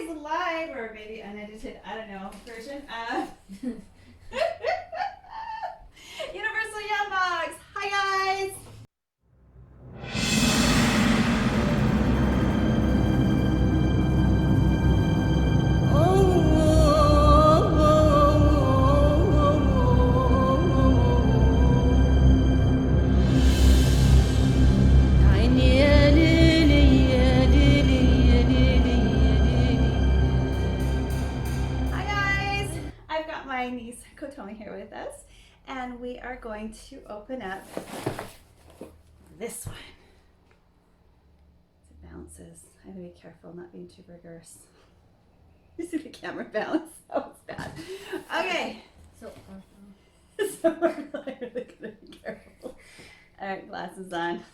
guys, live or maybe unedited, I don't know, version of Universal Young Box. Hi guys! My niece Kotomi here with us, and we are going to open up this one. It bounces. I have to be careful not being too rigorous. You see the camera bounce? Oh, it's bad. Okay. So we're really gonna be careful. All right, glasses on.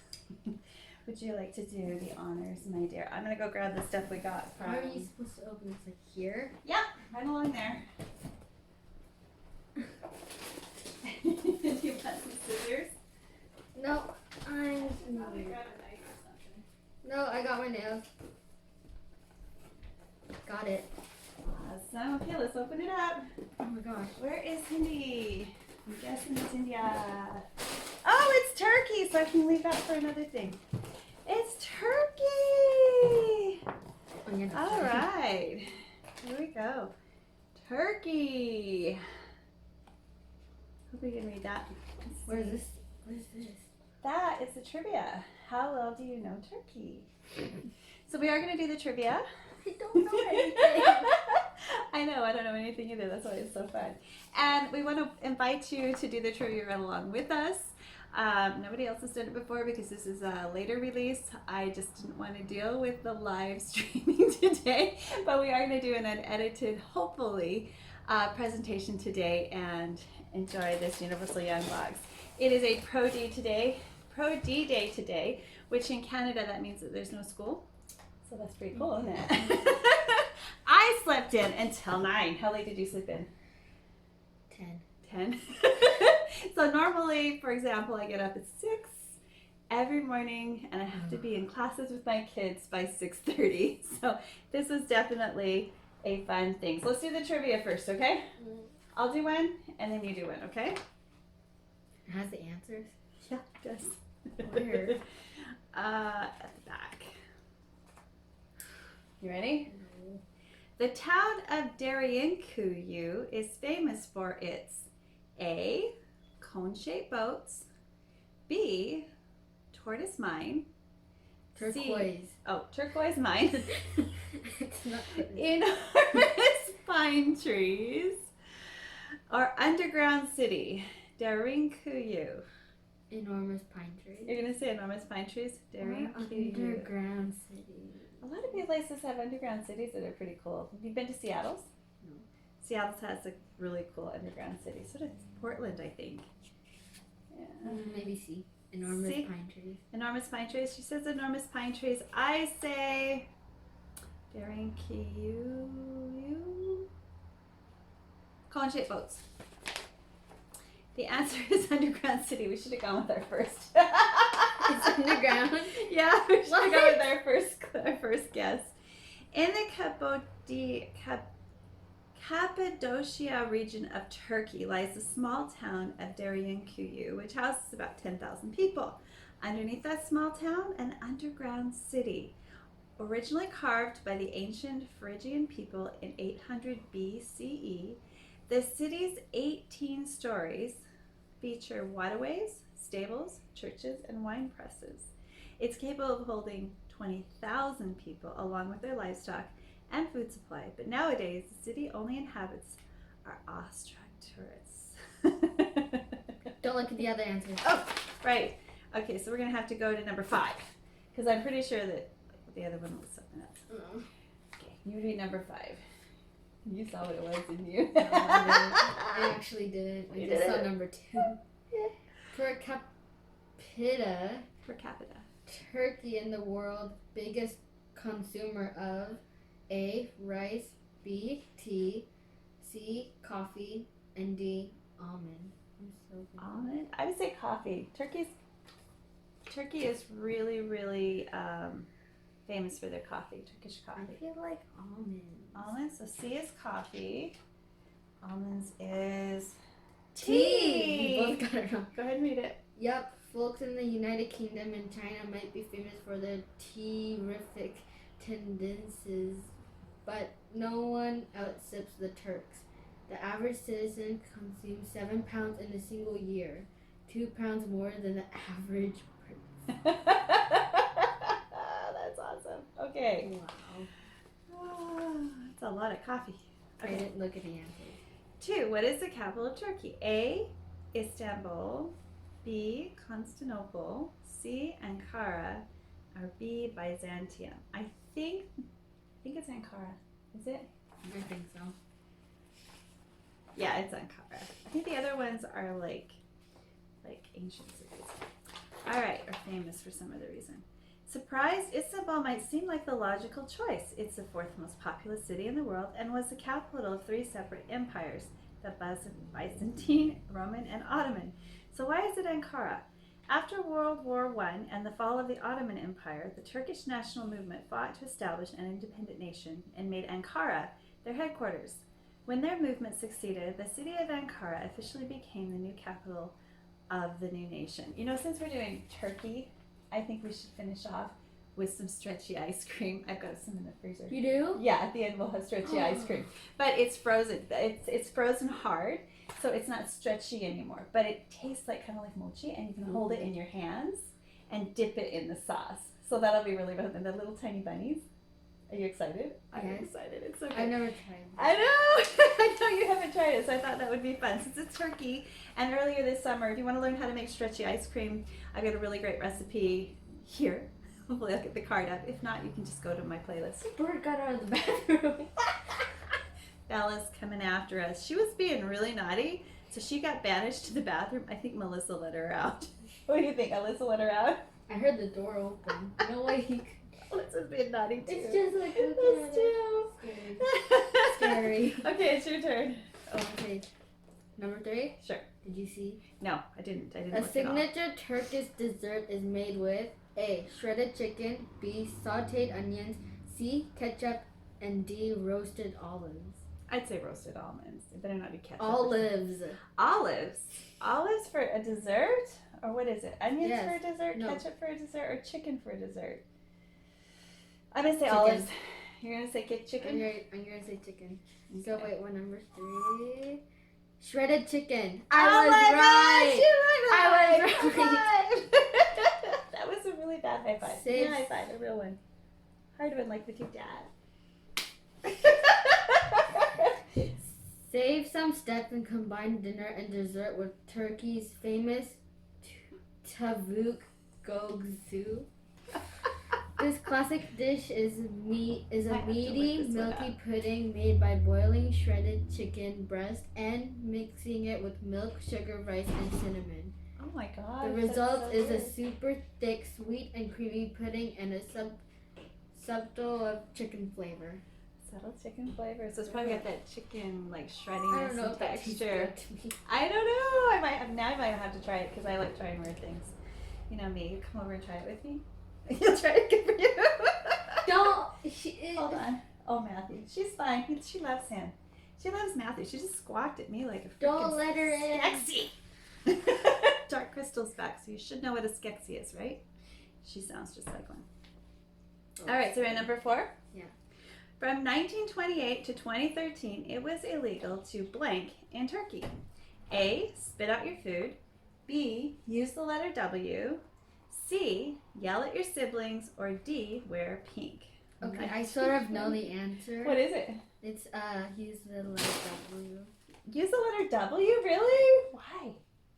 Would you like to do the honors, my dear? I'm gonna go grab the stuff we got from. How are you supposed to open this? Like here? Yeah, right along there. Do you want some scissors? No, Probably grab a knife or something. No, I got my nails. Got it. Awesome. Okay, let's open it up. Oh my gosh. Where is Cindy? I'm guessing it's India. Oh, it's turkey, so I can leave that for another thing. It's turkey! Oh, yeah, All right. Here we go. Turkey. Hope we can read that. What is this? What is this? That is the trivia. How well do you know turkey? So we are going to do the trivia. I don't know anything. I know, I don't know anything either. That's why it's so fun. And we want to invite you to do the trivia right along with us. Nobody else has done it before because this is a later release. I just didn't want to deal with the live streaming today, but we are going to do an unedited, hopefully, presentation today and enjoy this Universal Young Box. It is a Pro D day today, which in Canada that means that there's no school. So that's pretty cool, isn't it? I slept in until 9. How late did you sleep in? 10. So normally, for example, I get up at 6 every morning and I have to be in classes with my kids by 6:30. So this was definitely a fun thing. So let's do the trivia first, okay? I'll do one and then you do one, okay? It has the answers? Yeah, it does. Where? At the back. You ready? No. The town of Darien-Kuyu is famous for its A, cone-shaped boats, B, tortoise mine, Turquoise. Turquoise mine, It's not enormous pine trees, or underground city, Darien-Kuyu. Enormous pine trees. You're going to say enormous pine trees? Darien-Kuyu. Underground city. A lot of places have underground cities that are pretty cool. Have you been to Seattle's? No. Seattle's has a really cool underground city. So does Portland, I think. Yeah. Maybe C. Enormous C? pine trees. Enormous pine trees. She says enormous pine trees. I say Darien-Kuyu. Cone-shaped boats. The answer is underground city. We should have gone with our first. It's underground? Yeah, we should have gone with our first guess. In the Cappadocia region of Turkey lies the small town of Darien-Kuyu, which houses about 10,000 people. Underneath that small town, an underground city. Originally carved by the ancient Phrygian people in 800 BCE, the city's 18 stories feature waterways, stables, churches, and wine presses. It's capable of holding 20,000 people along with their livestock and food supply, but nowadays the city only inhabits our awestruck tourists. Don't look at the other answers. Oh, right. Okay, so we're gonna have to go to number 5, because I'm pretty sure that the other one was something else. No. Okay, you read number 5. You saw what it was, didn't you? No, I actually didn't. I You just saw didn't? number 2. Per capita, Turkey in the world biggest consumer of A, rice, B, tea, C, coffee, and D, almond. I'm so good. Almond? I would say coffee. Turkey is really, really famous for their coffee, Turkish I coffee? feel like almonds. Almonds. So C is coffee. Almonds is Tea. We both got it wrong. Go ahead and read it. Yep, folks in the United Kingdom and China might be famous for their tea-rific tendencies, but no one outsips the Turks. The average citizen consumes 7 pounds in a single year, 2 pounds more than the average person. That's awesome. Okay. Wow. That's a lot of coffee. I didn't look at the answers. 2. What is the capital of Turkey? A. Istanbul. B. Constantinople. C. Ankara. Or B. Byzantium. I think it's Ankara. Is it? I think so. Yeah, it's Ankara. I think the other ones are like ancient cities. All right, or famous for some other reason. Surprised, Istanbul might seem like the logical choice. It's the 4th most populous city in the world and was the capital of 3 separate empires, the Byzantine, Roman, and Ottoman. So why is it Ankara? After World War I and the fall of the Ottoman Empire, the Turkish national movement fought to establish an independent nation and made Ankara their headquarters. When their movement succeeded, the city of Ankara officially became the new capital of the new nation. You know, since we're doing Turkey, I think we should finish off with some stretchy ice cream. I've got some in the freezer. You do? Yeah, at the end we'll have stretchy ice cream. But it's frozen. It's frozen hard, so it's not stretchy anymore. But it tastes like kind of like mochi, and you can hold it in your hands and dip it in the sauce. So that'll be really fun. And the little tiny bunnies. Are you excited? I'm excited. It's so good. I've never tried. I know. I know you haven't tried it, so I thought that would be fun. Since it's turkey, and earlier this summer, if you want to learn how to make stretchy ice cream, I've got a really great recipe here. Hopefully I'll get the card up. If not, you can just go to my playlist. The bird got out of the bathroom. Bella's coming after us. She was being really naughty, so she got banished to the bathroom. I think Melissa let her out. What do you think? Alyssa let her out? I heard the door open. No way he could. Alyssa's being naughty too. It's just like Us too. Scary. Okay, it's your turn. Oh, okay. Number 3? Sure. Did you see? No, I didn't. A look at all. signature Turkish dessert is made with A. Shredded chicken, B. Sauteed onions, C. Ketchup, and D. Roasted olives. I'd say roasted almonds. It better not be ketchup. Olives. Olives. Olives for a dessert? Or what is it? Onions Yes. for a dessert? No. Ketchup for a dessert? Or chicken for a dessert? I'm going to say Chicken. olives. You're going to say chicken? I'm gonna say chicken. Okay. So wait, what number 3? Shredded chicken. Oh I was my right. gosh, you were right. I was right. High five. That was a really bad high five. Save- Yeah, high five, a real one. Hard one like with your dad. Save some steps and combine dinner and dessert with Turkey's famous tavuk gogsu. This classic dish is a I have to meaty, look this one milky up. pudding made by boiling shredded chicken breast and mixing it with milk, sugar, rice, and cinnamon. Oh my god. The result is a super thick, sweet, and creamy pudding and a subtle of chicken flavor. Subtle chicken flavor. So it's probably got that chicken like I don't shreddiness know and if that tastes texture. good to me. I don't know. I might have to try it because I like trying weird things. You know me. You come over and try it with me. You'll try it. Good for you. Don't. Hold on. Oh, Matthew. She's fine. She loves him. She loves Matthew. She just squawked at me like a freaking Don't let her in. Skeksis. Dark Crystal's back, so you should know what a Skeksis is, right? She sounds just like one. All right, so we're at number 4? Yeah. From 1928 to 2013, it was illegal to blank in Turkey. A, spit out your food. B, use the letter W. C, yell at your siblings. Or D, wear pink. Okay, I sort of know the answer. What is it? It's use the letter W. Use the letter W? Really? Why?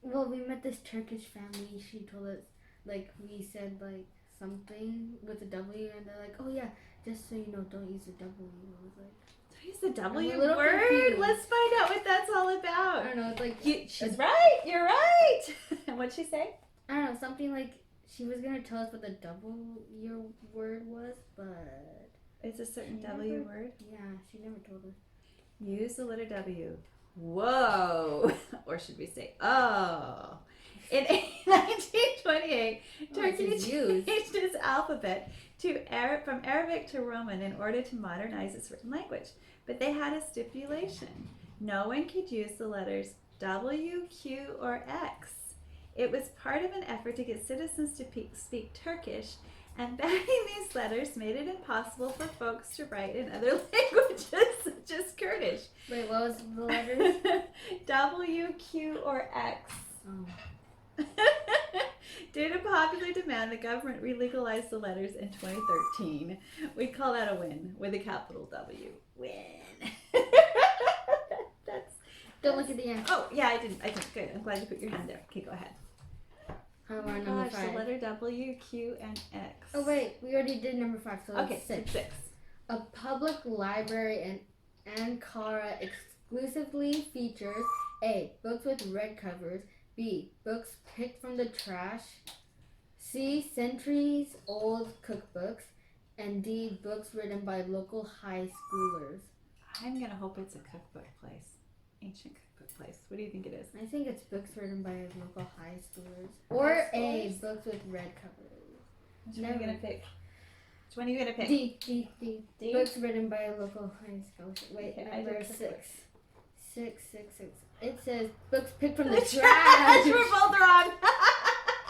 Well, we met this Turkish family. She told us, like, we said, like, something with a W, and they're like, oh, yeah, just so you know, don't use the W. I was like, Don't use the W I'm a little word? confused. Let's find out what that's all I about. don't know, it's like, She's right. You're right. And what'd she say? I don't know, something like, she was going to tell us what the W word was, but, It's a certain She W never- word. yeah, she never told us. Use the letter W. Whoa. Or should we say, oh. In 1928, Oh, Turkey it's used. changed its alphabet from Arabic to Roman in order to modernize its written language. But they had a stipulation. No one could use the letters W, Q, or X. It was part of an effort to get citizens to speak Turkish, and banning these letters made it impossible for folks to write in other languages such as Kurdish. Wait, what was the letters? W, Q, or X. Oh. Due to popular demand, the government re-legalized the letters in 2013. We call that a win with a capital W. Win. Don't look at the end. Oh, yeah, I didn't. Good. I'm glad you put your hand there. Okay, go ahead. How Oh my about number gosh, 5? the letter W, Q, and X. Oh wait, we already did number 5, so Okay, it's 6. 6. A public library in Ankara exclusively features A. Books with red covers, B. Books picked from the trash, C. Centuries-old cookbooks, and D. Books written by local high schoolers. I'm going to hope it's a cookbook place. Ancient cookbook place. What do you think it is? I think it's books written by local high schoolers. Or A. Books with red covers. Which one are you going to pick? Which one are you going to pick? D. D? Books written by a local high school. Wait, Okay, number 6. cookbooks. 6. It says books picked from the Trash! trash. We're both wrong!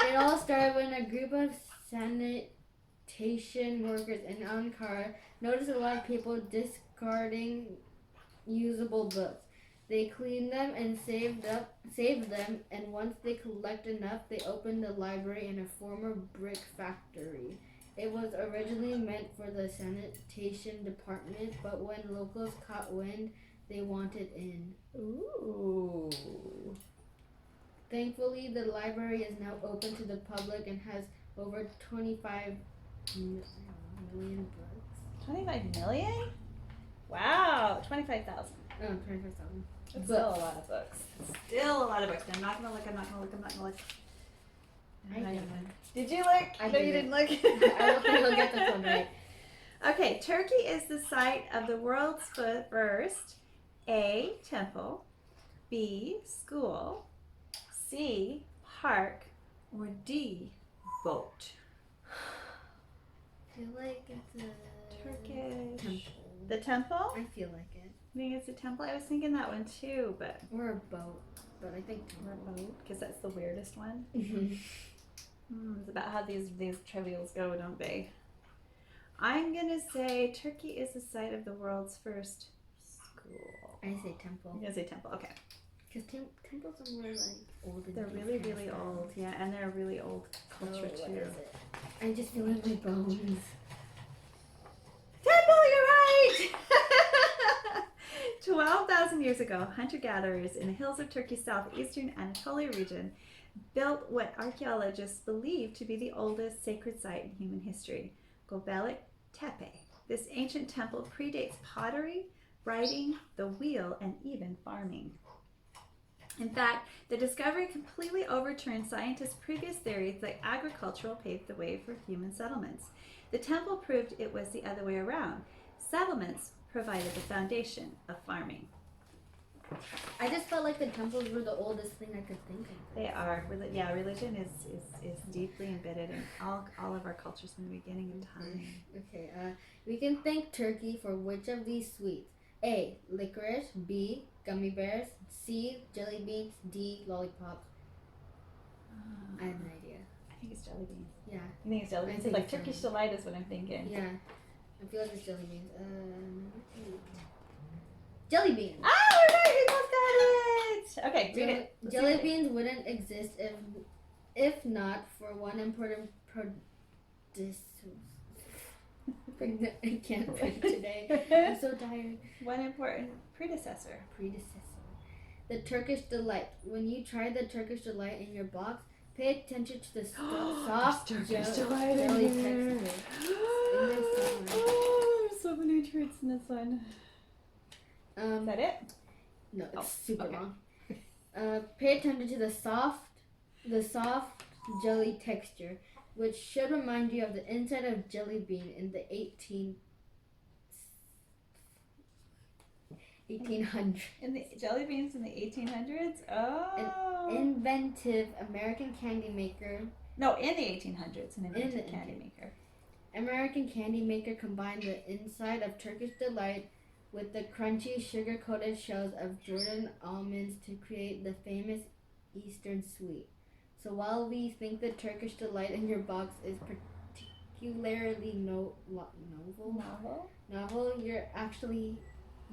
It all started when a group of sanitation workers in Ankara noticed a lot of people discarding usable books. They cleaned them and saved them, and once they collected enough, they opened the library in a former brick factory. It was originally meant for the sanitation department, but when locals caught wind, they wanted in. Ooh. Thankfully, the library is now open to the public and has over 25 million books. 25 million? Wow. 25,000. Oh, 25,000. That's still a lot of books. Still a lot of books. I'm not gonna look. I did. Did you look? I No, you didn't. didn't look. I don't think I'll get this one right. Okay, Turkey is the site of the world's first A. Temple, B. School, C. Park, or D. Boat. I feel like it's a Turkish. temple. The temple? I feel like it. I think it's a temple. I was thinking that one too, but Or a boat. But I think temple. because that's the weirdest one. Mhm. It's about how these trivials go, don't they? I'm gonna say Turkey is the site of the world's first school. I say temple. I'm gonna say temple. Okay. Because temples are more like old. And They're really, really old. Yeah, and they're a really old culture What too. is it? I just feel like my bones. Temple, you're right! 12,000 years ago, hunter-gatherers in the hills of Turkey's southeastern Anatolia region built what archaeologists believe to be the oldest sacred site in human history, Göbekli Tepe. This ancient temple predates pottery, writing, the wheel, and even farming. In fact, the discovery completely overturned scientists' previous theories that agriculture paved the way for human settlements. The temple proved it was the other way around. Settlements provided the foundation of farming. I just felt like the temples were the oldest thing I could think of. They are. Yeah, religion is deeply embedded in all of our cultures from the beginning of time. Okay, we can thank Turkey for which of these sweets? A. Licorice. B. Gummy bears. C. Jelly beans. D. Lollipops. I have no idea. I think it's jelly beans. Yeah. You think it's jelly beans? I think Like it's Turkish delight is what I'm thinking. Yeah. I feel like it's jelly beans. Jelly beans. Ah, we're right. We both got it. Okay, read it. Let's Jelly read it. beans wouldn't exist if not for one important I can't think today. I'm so tired. One important predecessor. The Turkish delight. When you try the Turkish delight in your box, pay attention to the soft Turkish jelly delight. texture. Oh, there's so many treats in this one. Is that it? No, it's Oh, super okay. long. Pay attention to the soft jelly texture, which should remind you of the inside of jelly bean in the 1800s. In the jelly beans in the 1800s? Oh. An inventive American candy maker. No, in the 1800s, an inventive the candy maker. American candy maker combined the inside of Turkish Delight with the crunchy, sugar-coated shells of Jordan almonds to create the famous Eastern sweet. So while we think the Turkish Delight in your box is particularly novel,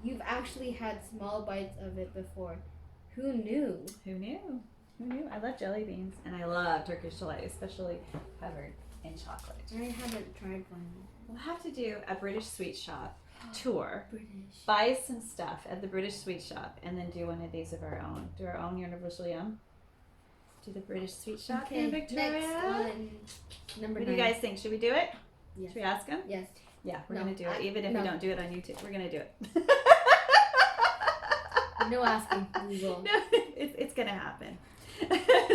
you've actually had small bites of it before. Who knew? Who knew? Who knew? I love jelly beans, and I love Turkish Delight, especially covered in chocolate. I haven't tried one. We'll have to do a British sweet shop tour. British. Buy some stuff at the British sweet shop, and then do one of these of our own. Do our own Universal Yum. Do the British sweet shop in Victoria. Next one. Number 9. What do you guys think? Should we do it? Yes. Should we ask them? Yes. Yeah, we're gonna do it. Even if we don't do it on YouTube, we're gonna do it. No asking. We will. No, it's gonna happen.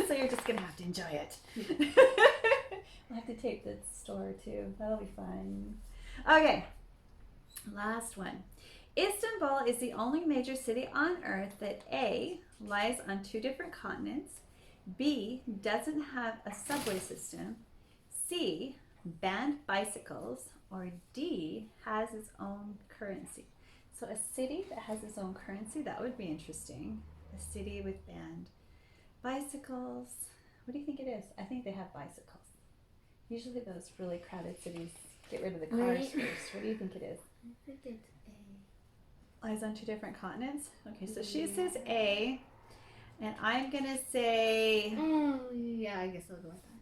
So you're just gonna have to enjoy it. We'll have to tape the store too. That'll be fun. Okay, last one. Istanbul is the only major city on earth that A, lies on 2 different continents, B, doesn't have a subway system, C, banned bicycles, or D, has its own currency. So a city that has its own currency, that would be interesting. A city with banned bicycles. What do you think it is? I think they have bicycles. Usually those really crowded cities get rid of the cars first. What do you think it is? I think it's A. Lies on 2 different continents? Okay, so she says A, and I'm going to say... Oh, yeah, I guess I'll go with that.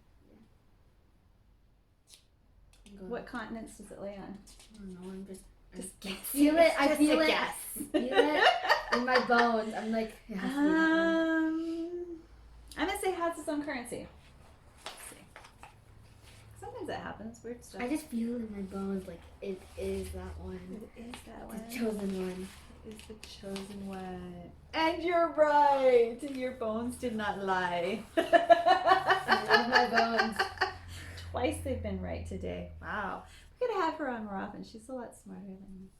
Yeah. What continents does it lay on? I don't know, I'm just guess. feel it. I Just feel a it. guess. Feel it in my bones. I'm like, it has to be that one. I'm going to say has its own currency. Let's see. Sometimes that happens. Weird stuff. I just feel in my bones like it is that one. It is that one. The chosen one. It is the chosen one. And you're right. Your bones did not lie. I love my bones. Twice they've been right today. Wow. We're going to have her on more often. She's a lot smarter than me.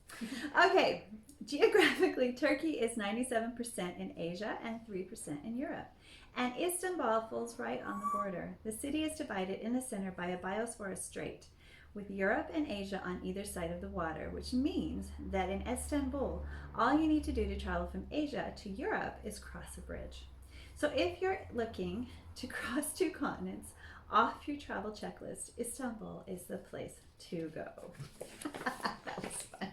Okay. Geographically, Turkey is 97% in Asia and 3% in Europe. And Istanbul falls right on the border. The city is divided in the center by a biosphere strait, with Europe and Asia on either side of the water, which means that in Istanbul, all you need to do to travel from Asia to Europe is cross a bridge. So if you're looking to cross 2 continents off your travel checklist, Istanbul is the place to go. That was fun.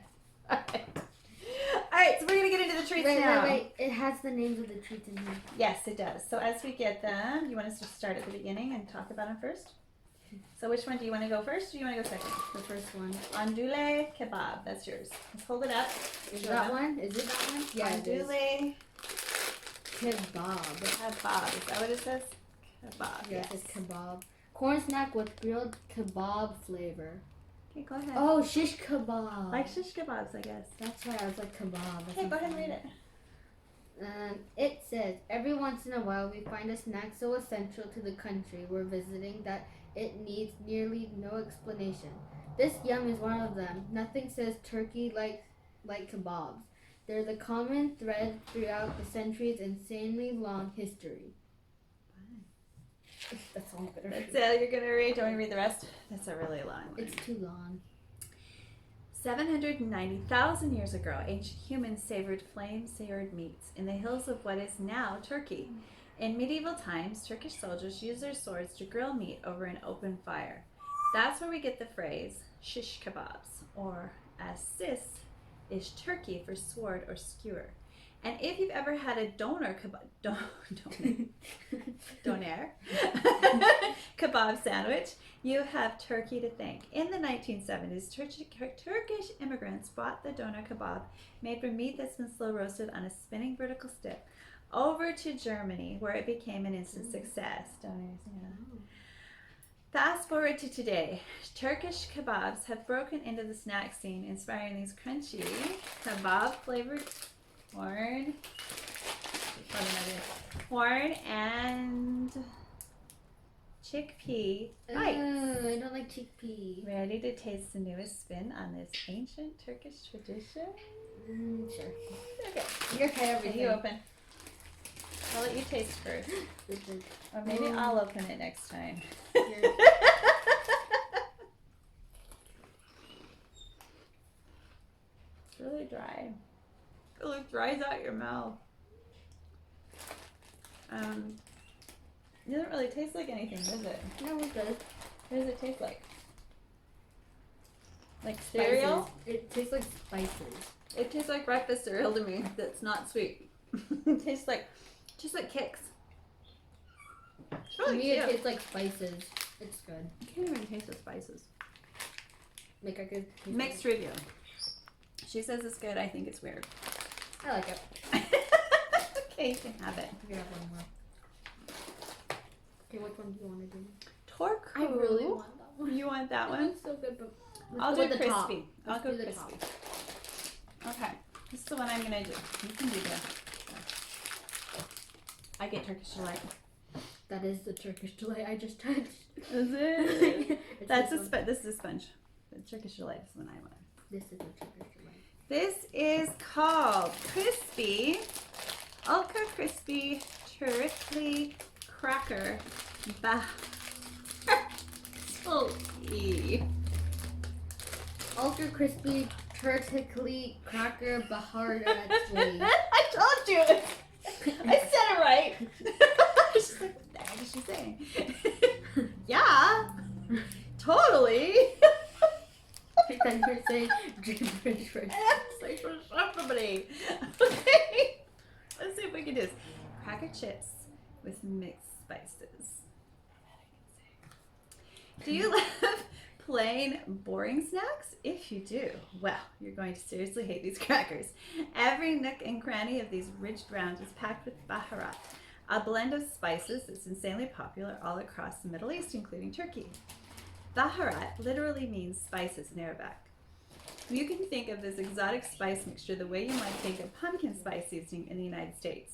All right, so we're going to get into the treats now. Wait. It has the names of the treats in here. Yes, it does. So as we get them, you want us to start at the beginning and talk about them first? So which one do you want to go first or do you want to go second? The first one. Andouille kebab. That's yours. Let's hold it up. Is that one? Is it that one? Yeah, Andouille kebab. kebab. Is that what it says? Kebab. Yes, it's kebab. Corn snack with grilled kebab flavor. Okay, go ahead. Oh, shish kebab. Like shish kebabs, I guess. That's why I was like kebab. Okay, go ahead and read it. It says, every once in a while we find a snack so essential to the country we're visiting that it needs nearly no explanation. This yum is one of them. Nothing says turkey like kebabs. They're the common thread throughout the centuries' insanely long history. That's all I'm gonna read. That's it. You're gonna read. Do you want me to read the rest? That's a really long one. It's too long. 790,000 years ago, ancient humans savored flame-seared meats in the hills of what is now Turkey. In medieval times, Turkish soldiers used their swords to grill meat over an open fire. That's where we get the phrase shish kebabs, or as sis is Turkey for sword or skewer. And if you've ever had a doner kebab sandwich, you have Turkey to thank. In the 1970s, Turkish immigrants brought the doner kebab, made from meat that's been slow roasted on a spinning vertical stick, over to Germany, where it became an instant success. Doners, yeah. Fast forward to today. Turkish kebabs have broken into the snack scene, inspiring these crunchy kebab-flavored corn and chickpea bites. I don't like chickpea. Ready to taste the newest spin on this ancient Turkish tradition? Sure. Okay. You're okay, everything. You open. I'll let you taste first. Or maybe I'll open it next time. It's really dry. It like dries out your mouth. It doesn't really taste like anything, does it? No, it does. What does it taste like? Like cereal? Spices. It tastes like spices. It tastes like breakfast cereal to me. That's not sweet. It tastes like Kix. It's To really me, cute. it tastes like spices. It's good. I can't even taste the spices. Like I could. taste Mixed review. She says it's good. I think it's weird. I like it. Okay, you can have it. You can have one more. Okay, which one do you want to do? Torque. I really want that one. You want that one? It's so good, but I'll go do with the top. crispy. I'll Let's go do the crispy. top. Okay. This is the one I'm gonna do. You can do this. I get Turkish delight. That is the Turkish delight I just touched. Is it? It's That's this a one. this is a sponge. The Turkish delight is the one I want. This is the Turkish delight. This is called Crispy, Ultra Crispy Turkey Cracker Bahari. Ultra crispy Turkey cracker baharatli. I told you. I said it right. She's like, what the heck is she saying? Yeah, totally. Then you're saying gibberish for It's like for somebody. Okay. Let's see if we can do this. Cracker chips with mixed spices. Do you love plain, boring snacks? If you do, well, you're going to seriously hate these crackers. Every nook and cranny of these ridged rounds is packed with baharat, a blend of spices that's insanely popular all across the Middle East, including Turkey. Baharat literally means spices in Arabic. You can think of this exotic spice mixture the way you might think of pumpkin spice seasoning in the United States.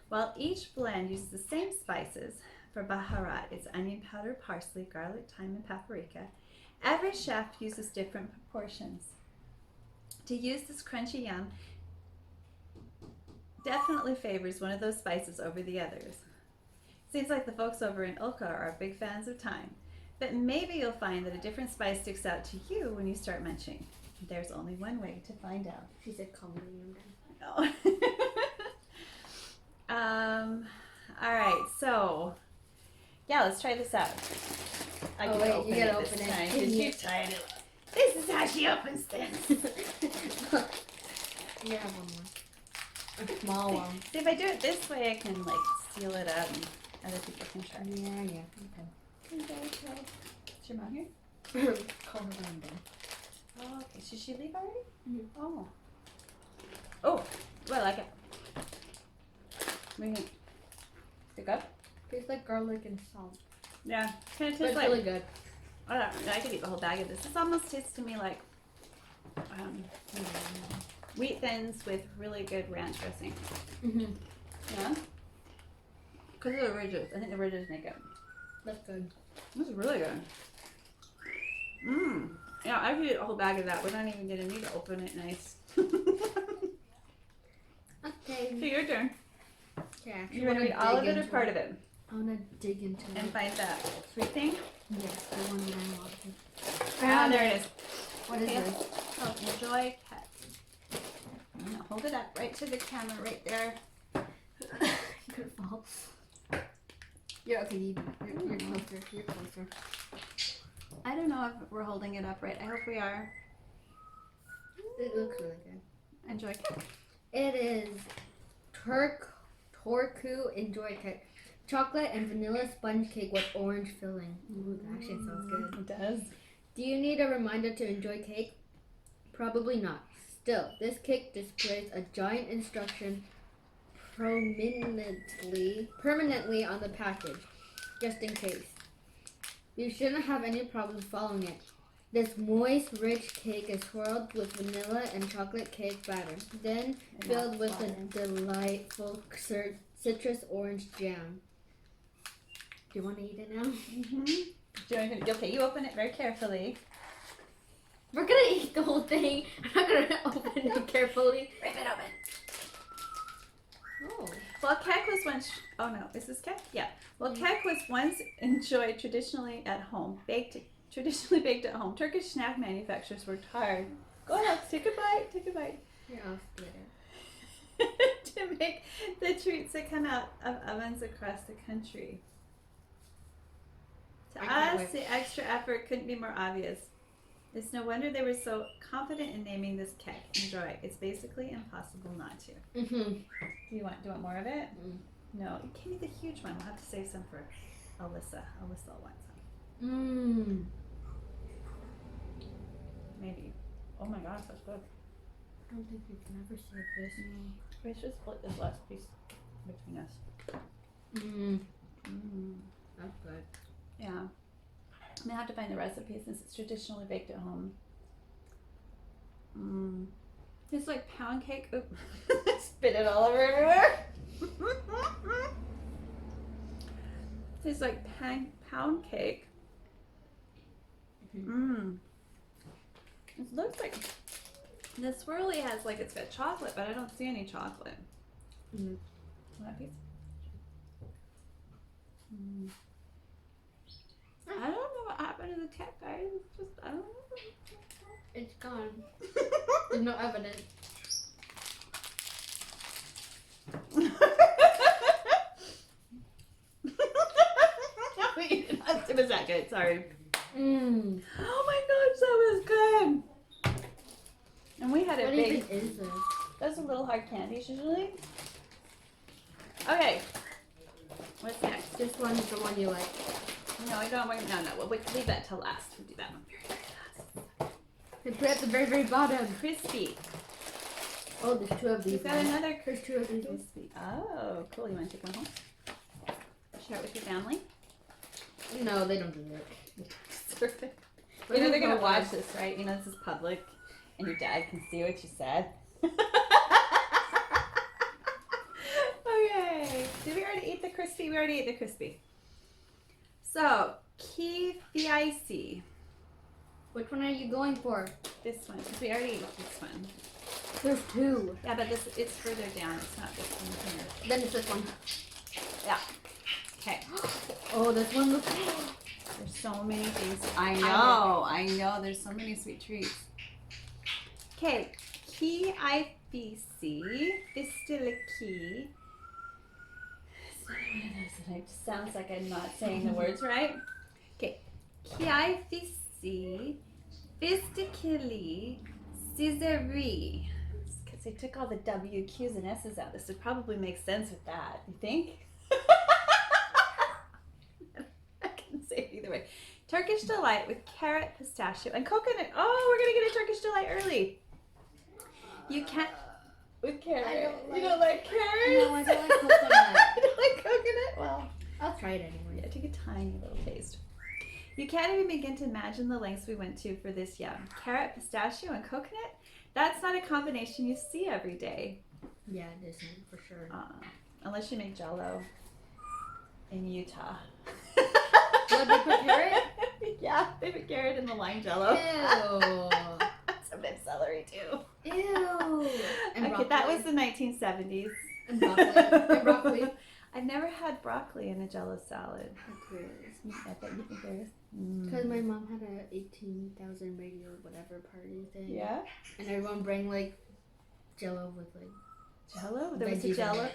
While each blend uses the same spices, for baharat it's onion powder, parsley, garlic, thyme, and paprika, every chef uses different proportions. To use this crunchy yum definitely favors one of those spices over the others. Seems like the folks over in Ulca are big fans of thyme. But maybe you'll find that a different spice sticks out to you when you start munching. There's only one way to find out. She said call me No. All right, so yeah, let's try this out. I Oh, can wait, open you gotta it this open it. time, 'cause you tied it. This is how she opens this. You have one more. A small one. See, if I do it this way, I can like seal it up and other people can try. Yeah. Okay. Is your mom here? Okay. Call her random. Oh, okay. Should she leave already? Mhm. Oh. Oh, I like it. We can stick up. Tastes like garlic and salt. Yeah, kind of But tastes it's like. really good. I don't know. I could eat the whole bag of this. This almost tastes to me like wheat thins with really good ranch dressing. Mm-hmm. Yeah. Because of the ridges. I think the ridges make it. That's good. This is really good. Mmm. Yeah, I could eat a whole bag of that. We're not even gonna need to open it nice. Okay. So your turn. Okay, I actually You want to wanna eat all of dig it or into part of it? I want to dig into And it. find that sweet thing? Yes, the one that I want. Ah, there it is. What is Okay. this? Oh, enjoy cat. I'm gonna hold it up right to the camera right there. You could fall. You're okay. You're closer. You're closer. I don't know if we're holding it up right. I hope we are. It looks really good. Enjoy cat. It is Torku Enjoy Cake. Chocolate and vanilla sponge cake with orange filling. Ooh, that actually sounds good. It does. Do you need a reminder to enjoy cake? Probably not. Still, this cake displays a giant instruction permanently on the package, just in case. You shouldn't have any problems following it. This moist, rich cake is swirled with vanilla and chocolate cake batter, then filled with a delightful citrus orange jam. Do you want to eat it now? Okay, you open it very carefully. We're gonna eat the whole thing. I'm not gonna open it carefully. Rip it open. Oh. Well, cake was once. Oh no, is this cake? Yeah. Well, cake was once enjoyed traditionally at home, traditionally baked at home. Turkish snack manufacturers worked hard. Go ahead, take a bite. Take a bite. Here, I'll split it. To make the treats that come out of ovens across the country. To I can't us, wait. the extra effort couldn't be more obvious. It's no wonder they were so confident in naming this cake. Enjoy. It's basically impossible not to. Mm-hmm. Do you want more of it? Mm. No, give me the huge one. We'll have to save some for Alyssa. Alyssa will want some. Mmm. Maybe. Oh my gosh, that's good. I don't think we can ever save this. We should split this last piece between us. Mmm. Mm. That's good. Yeah. I'm gonna have to find the recipe since it's traditionally baked at home. It's like pound cake. Oop. Spit it all over everywhere. It's like pound cake. It looks like the swirly has like it's got chocolate, but I don't see any chocolate. That piece. I don't know what happened to the cake, guys. It's just I don't know. It's gone. There's no evidence. It was that good. Sorry. Mmm. Oh my gosh, that was good. And we had a What big. even is this? Those are little hard candies usually. Okay. What's next? This one is the one you like. No, I don't. No. We'll leave that till last. We'll do that one very last. They put it at the very, very bottom. Crispy. Oh, there's two of these. We've got another There's two of these. crispy. Oh, cool. You want to take one home? Share it with your family? No, they don't do that. Perfect. You know they're going to watch this, right? You know this is public and your dad can see what you said. Okay. Did we already eat the crispy? We already ate the crispy. So, kifiaisi. Which one are you going for? This one, because we already ate this one. There's two. Yeah, but it's further down. It's not this one here. Then it's this one. Yeah. Okay. Oh, this one looks. There's so many things. I know. There's so many sweet treats. Okay. Kiifc. Fistiliki. It's not one of those that sounds like I'm not saying the words right. Okay. Kiifc. Fisticili. Caesarea. Because they took all the W, Q's, and S's out. This would probably make sense with that. You think? I can say it either way. Turkish delight with carrot, pistachio, and coconut. Oh, we're gonna get a Turkish delight early. You can't with carrot. You don't like carrot? No, I don't like coconut. You don't like coconut? Well, I'll try it anyway. yeah, take a tiny little taste. You can't even begin to imagine the lengths we went to for this yum. Carrot, pistachio, and coconut? That's not a combination you see every day. Yeah, it isn't for sure. Unless you make Jell-O in Utah. What, they put carrot? Yeah, they put carrot in the lime Jell-O. Ew. Sometimes celery too. Ew. Okay, And broccoli. that was the 1970s. And broccoli. And broccoli. I've never had broccoli in a Jell-O salad. That's weird. I bet you think there is. Because my mom had a 18,000 radio whatever party thing. Yeah? And everyone bring like Jell-O with like Jell-O? There was a veggies in it.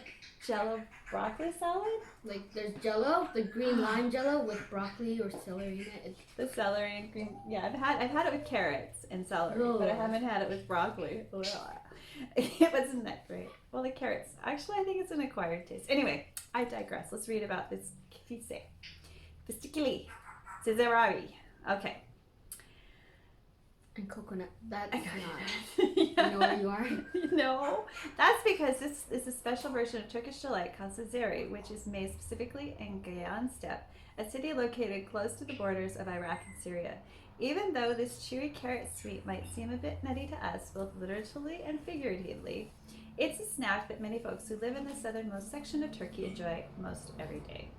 Jell-O broccoli salad? Like there's Jell-O, the green lime Jell-O with broccoli or celery in it. The celery and green. Yeah, I've had it with carrots and celery, but I haven't had it with broccoli. It wasn't that great. Well, the carrots. Actually, I think it's an acquired taste. Anyway, I digress. Let's read about this kifise. Fisticili. Caesarea. Okay. And coconut. That's not. Yeah. You know where you are? No. That's because this is a special version of Turkish delight called Caesarea, which is made specifically in Gayan Steppe, a city located close to the borders of Iraq and Syria. Even though this chewy carrot sweet might seem a bit nutty to us, both literally and figuratively, it's a snack that many folks who live in the southernmost section of Turkey enjoy most every day.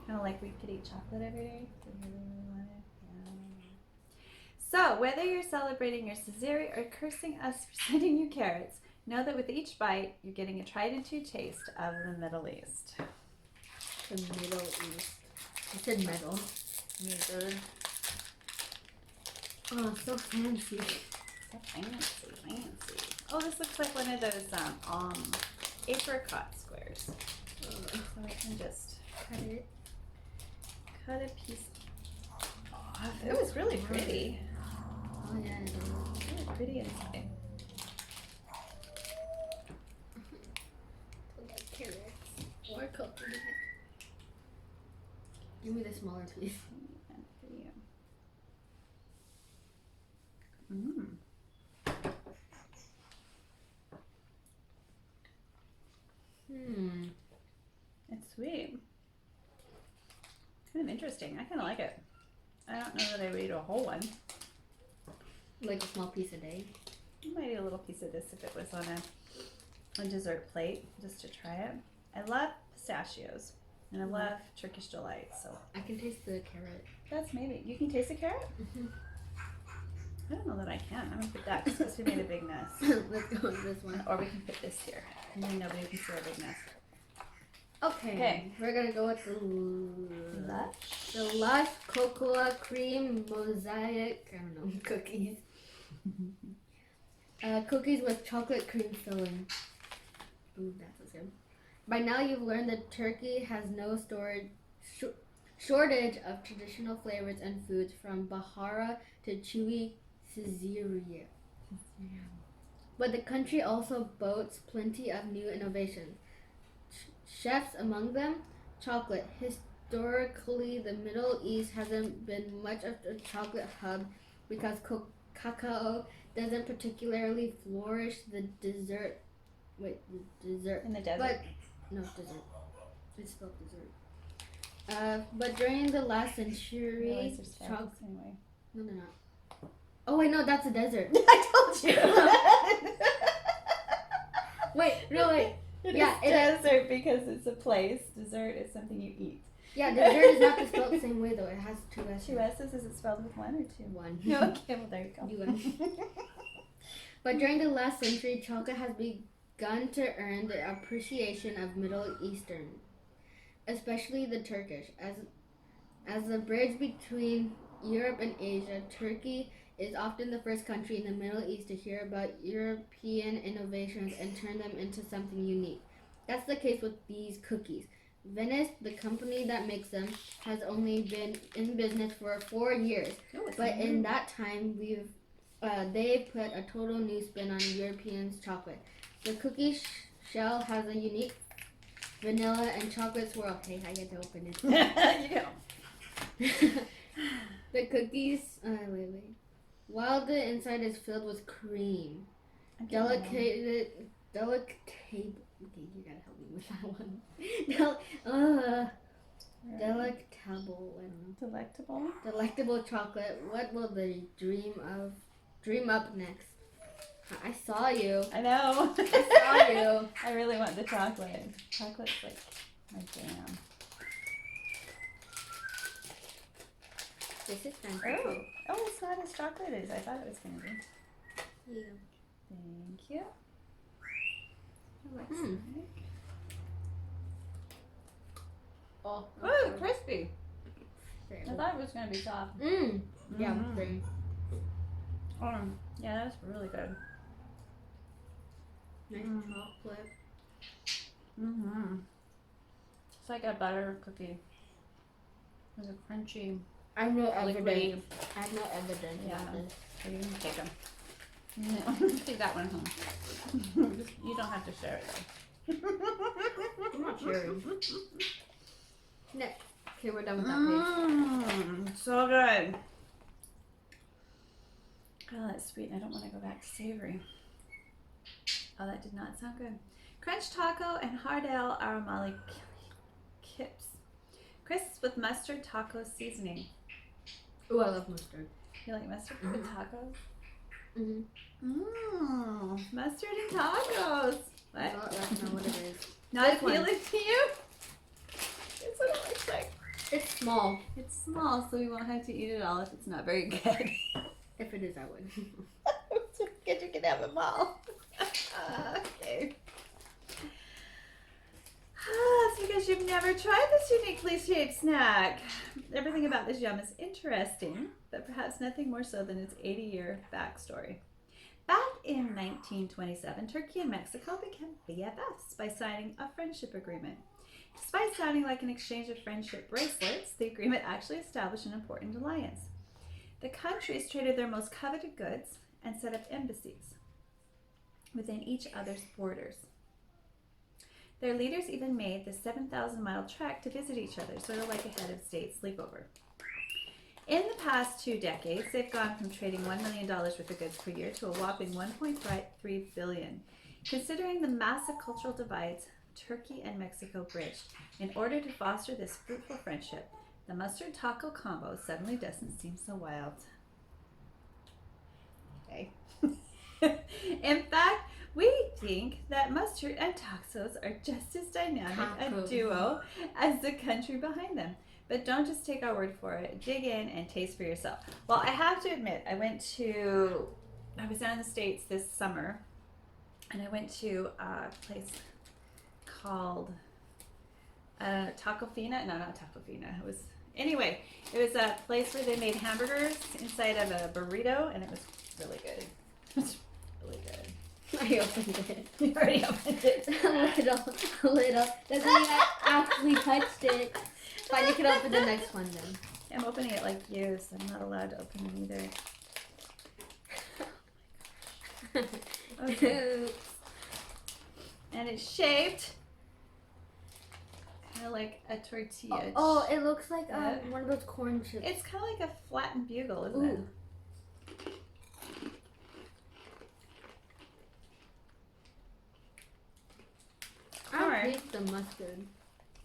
Kind of like we could eat chocolate every day. Do we really want it? Yeah. So, whether you're celebrating your Caesarea or cursing us for sending you carrots, know that with each bite, you're getting a tried and true taste of the Middle East. The Middle East. I said metal. Neither. Oh, so fancy. So fancy. Oh, this looks like one of those apricot squares. So I can just cut a piece off. It was really pretty. Oh yeah, it is. Really pretty inside. Like carrots or coconut. Give me the smaller piece. For you. It's sweet. Kind of interesting. I kind of like it. I don't know that I would eat a whole one. Like a small piece a day. I might eat a little piece of this if it was on a dessert plate, just to try it. I love pistachios, and I love Turkish delight. So I can taste the carrot. that's maybe. You can taste the carrot? I don't know that I can. I'm gonna put that because we made a big mess. Let's go with this one. Or we can put this here, and then nobody can see our big mess. Okay. We're gonna go with the Lush Cocoa Cream Mosaic. I don't know, cookies. Cookies with chocolate cream filling. Ooh, that's good. By now, you've learned that Turkey has no shortage of traditional flavors and foods, from Bahara to chewy Caesarea. But the country also boasts plenty of new innovations. Chefs among them, chocolate. Historically, the Middle East hasn't been much of a chocolate hub because cacao doesn't particularly flourish. Dessert. In the desert. But no, dessert. It's spelled dessert. But during the last century, chocolate. Anyway. No, they're not. Oh wait, no, that's a desert. I told you. Wait, no, wait. Yeah, it's desert because it's a place. Dessert is something you eat. Yeah, dessert is not spelled the same way though. It has two S's. Two S's? Is it spelled with one or two? One. Okay, well there you go. But during the last century, chocolate has begun to earn the appreciation of Middle Eastern, especially the Turkish. As the bridge between Europe and Asia, Turkey is often the first country in the Middle East to hear about European innovations and turn them into something unique. That's the case with these cookies. Venice, the company that makes them, has only been in business for 4 years. But in that time, they put a total new spin on Europeans' chocolate. The cookie shell has a unique vanilla and chocolate swirl. Hey, I get to open it. You know. The cookies, while the inside is filled with cream. Okay, you gotta help me with that one. Delectable, I don't know. Delectable chocolate. What will they dream up next? I saw you. I know. I saw you. I really want the chocolate. Chocolate's like my jam. This is fantastic. Oh, it's not as chocolate as I thought it was going to be. Yeah. Thank you. Oh, crispy. I thought it was going to be soft. Yeah, very. Yeah, that was really good. Nice chocolate. It's like a butter cookie. It's a crunchy. I have no evidence. liquidy. I have no evidence about this. So you can take them. No, take that one home. You don't have to share it though. I'm not sharing. Next. Okay, we're done with that page. So good. Oh, that's sweet. I don't want to go back to savory. Oh, that did not sound good. Crunch taco and hard ale aromatic chips. Crisps with mustard taco seasoning. Oh, I love mustard. You like mustard with tacos? Mustard and tacos. What? No, that's not what it is. Not This one. appealing to you? That's what it looks like. It's small. It's small, so we won't have to eat it all if it's not very good. If it is, I would. Good, you can have them all. Okay. It's because you've never tried this uniquely shaped snack. Everything about this yum is interesting, but perhaps nothing more so than its 80-year backstory. Back in 1927, Turkey and Mexico became BFFs by signing a friendship agreement. Despite sounding like an exchange of friendship bracelets, the agreement actually established an important alliance. The countries traded their most coveted goods and set up embassies within each other's borders. Their leaders even made the 7,000-mile trek to visit each other, sort of like a head of state sleepover. In the past 2 decades, they've gone from trading $1 million worth of goods per year to a whopping $1.3 billion. Considering the massive cultural divides Turkey and Mexico bridged, in order to foster this fruitful friendship, the mustard taco combo suddenly doesn't seem so wild. Okay. In fact, we think that mustard and tacos are just as dynamic a duo as the country behind them. But don't just take our word for it. Dig in and taste for yourself. Well, I have to admit, I was down in the States this summer, and I went to a place called Tacofina. No, not Tacofina. It was a place where they made hamburgers inside of a burrito, and it was really good. It was really good. I opened it. You already opened it. a little. Doesn't mean I actually touched it. Fine, you can open the next one then. I'm opening it like you, so I'm not allowed to open them either. Okay. And it's shaped kind of like a tortilla. Oh, it looks like one of those corn chips. It's kind of like a flattened bugle, isn't it? I don't taste the mustard.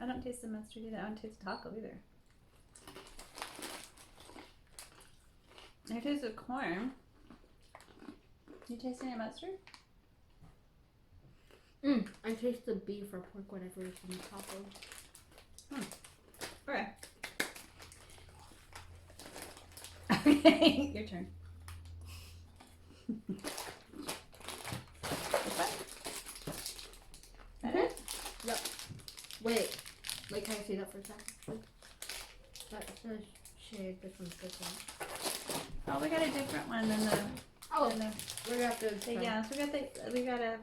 I don't taste the mustard either. I don't taste the taco either. I taste the corn. You taste any mustard? I taste the beef or pork, whatever is in the taco. Okay. Okay, your turn. Yep. Wait. Wait, can I see that for a second? That's the shade. This one's different. Oh, we got a different one than the. Oh, we're gonna have to. Yeah, so we got a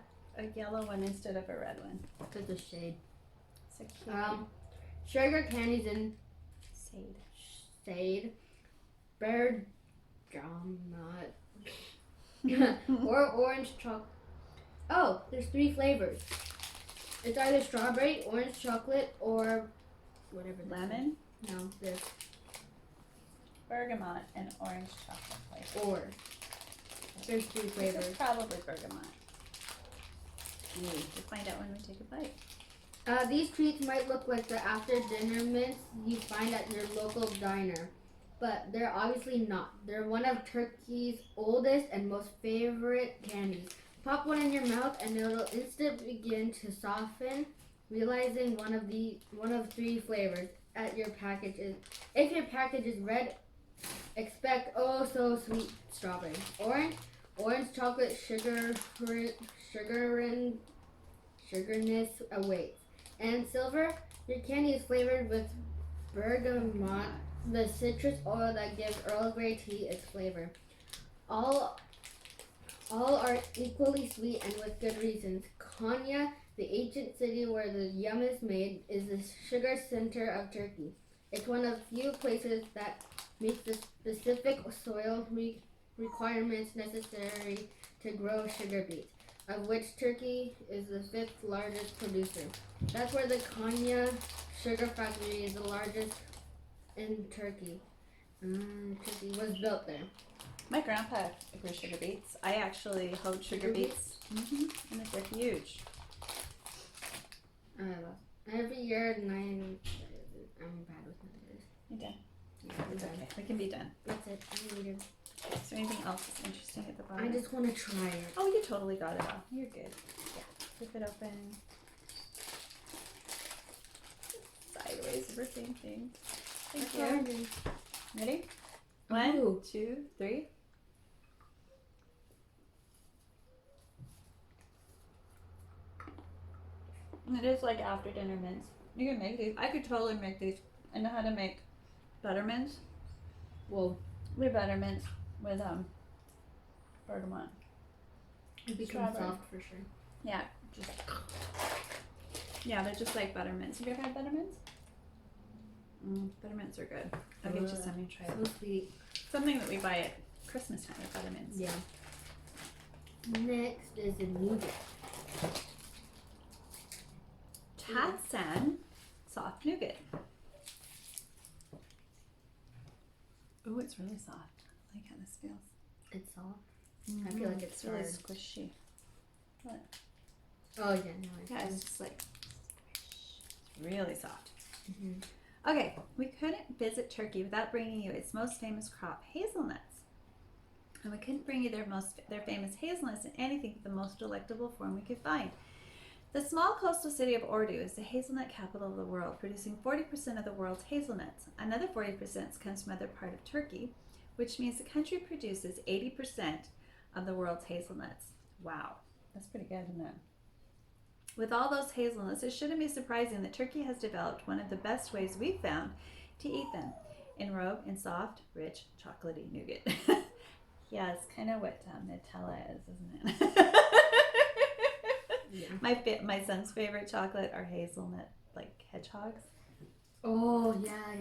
yellow one instead of a red one. Because the shade. So cute. Sugar candies in shade, bergamot, or orange chocolate. Oh, there's 3 flavors. It's either strawberry, orange chocolate, or whatever. Lemon? No, this. Bergamot and orange chocolate flavor. Or. There's 3 flavors. This is probably bergamot. We'll find out when we take a bite. These treats might look like the after-dinner mints you find at your local diner, but they're obviously not. They're one of Turkey's oldest and most favorite candies. Pop one in your mouth and it'll instantly begin to soften, realizing one of 3 flavors at your package. If your package is red, expect oh so sweet strawberry. Orange chocolate sugarness awaits. And silver, your candy is flavored with bergamot, the citrus oil that gives Earl Grey tea its flavor. All are equally sweet and with good reasons. Konya, the ancient city where the yum is made, is the sugar center of Turkey. It's one of few places that meets the specific soil requirements necessary to grow sugar beets, of which Turkey is the 5th largest producer. That's where the Konya sugar factory is the largest in Turkey. Turkey was built there. My grandpa grew sugar beets. I actually hoed sugar beets. And they're huge. Every year, I'm bad with numbers. You're done. Yeah, It's okay. We can be done. That's it. I'm needed. Is there anything else that's interesting at the bottom? I just want to try it. Oh, you totally got it all. You're good. Yeah. Flip it open. Sideways, we're same thing. Thank you. Ready? 1, 2, 3. It is like after dinner mints. You can make these. I could totally make these. I know how to make butter mints. Whoa. We butter mints with bergamot. It becomes strawberry. soft for sure. Yeah, just yeah, they're just like buttermints. Have you ever had buttermints? Buttermints are good. I'll get you some. You try it. So sweet. Something that we buy at Christmas time at buttermints. Yeah. Next is the nougat. Tatsan soft nougat. Oh, it's really soft. I like how this feels. It's soft. I feel like it's really hard. squishy. What? Oh yeah, no. Yeah, it's just like it's really soft. Mm-hmm. Okay, we couldn't visit Turkey without bringing you its most famous crop, hazelnuts. And we couldn't bring you their famous hazelnuts in anything but the most delectable form we could find. The small coastal city of Ordu is the hazelnut capital of the world, producing 40% of the world's hazelnuts. Another 40% comes from other part of Turkey, which means the country produces 80% of the world's hazelnuts. Wow, that's pretty good, isn't it? With all those hazelnuts, it shouldn't be surprising that Turkey has developed one of the best ways we've found to eat them, enrobed in soft, rich, chocolatey nougat. Yeah, it's kind of what Nutella is, isn't it? Yeah. My son's favorite chocolate are hazelnut, like hedgehogs. Oh yeah.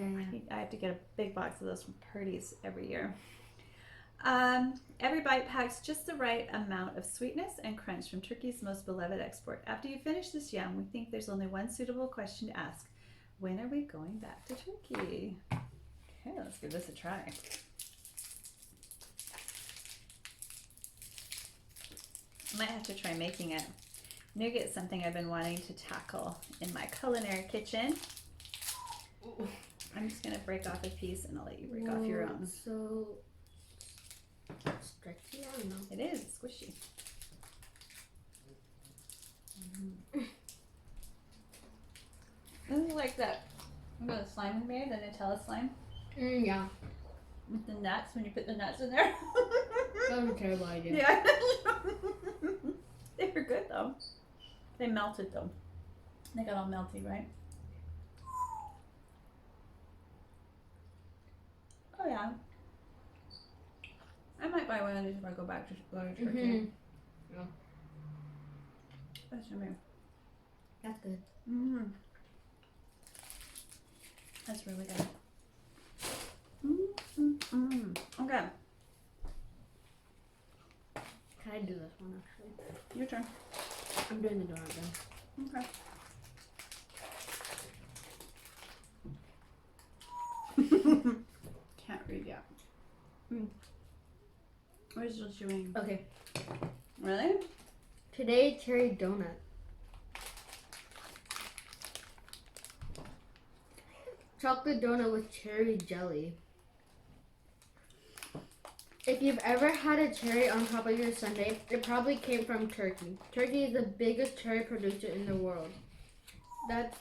I have to get a big box of those from Purdy's every year. Every bite packs just the right amount of sweetness and crunch from Turkey's most beloved export. After you finish this yum, we think there's only one suitable question to ask. When are we going back to Turkey? Okay, let's give this a try. I might have to try making it. Nougat is something I've been wanting to tackle in my culinary kitchen. I'm just going to break off a piece and I'll let you break off your own. So stretchy, I don't know. It is squishy. This is like that. Remember the slime we made, the Nutella slime? Yeah. With the nuts, when you put the nuts in there. That was a terrible idea. Yeah. They were good though. They melted though. They got all melty, right? Oh yeah. I might buy one of these if I go back to Turkey. Mm-hmm. Yeah. That's yummy. That's good. Mm-hmm. That's really good. Okay. Can I do this one actually? Your turn. I'm doing the donut then. Okay. Can't read yet. We're still chewing. Okay. Really? Today, cherry donut. Chocolate donut with cherry jelly. If you've ever had a cherry on top of your sundae, it probably came from Turkey. Turkey is the biggest cherry producer in the world. That's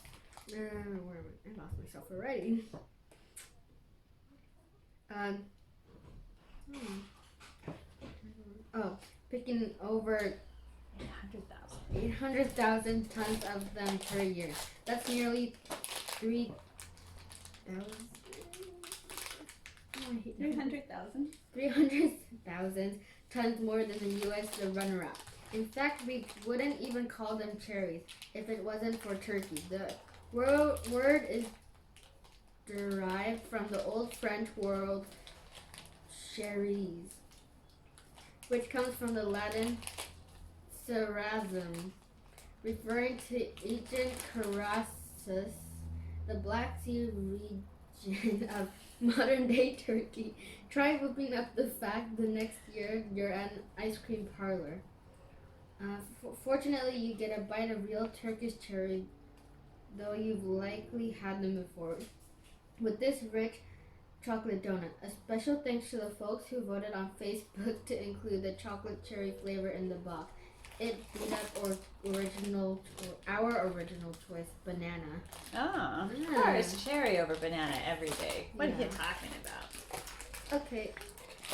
where am I? I lost myself already. Picking over 800,000 tons of them per year. That's nearly 3,000. 300,000? 300,000 tons more than the U.S. the runner-up. In fact, we wouldn't even call them cherries if it wasn't for Turkey. The word is derived from the Old French word "cherise," which comes from the Latin "cerazum," referring to ancient Carasus, the Black Sea region of modern-day Turkey. Try whipping up the fact the next year you're at an ice cream parlor. Fortunately, you get a bite of real Turkish cherry, though you've likely had them before. With this rich chocolate donut, a special thanks to the folks who voted on Facebook to include the chocolate cherry flavor in the box. It beat up our original choice, banana. Oh, of course, cherry over banana every day. What are you talking about? Okay.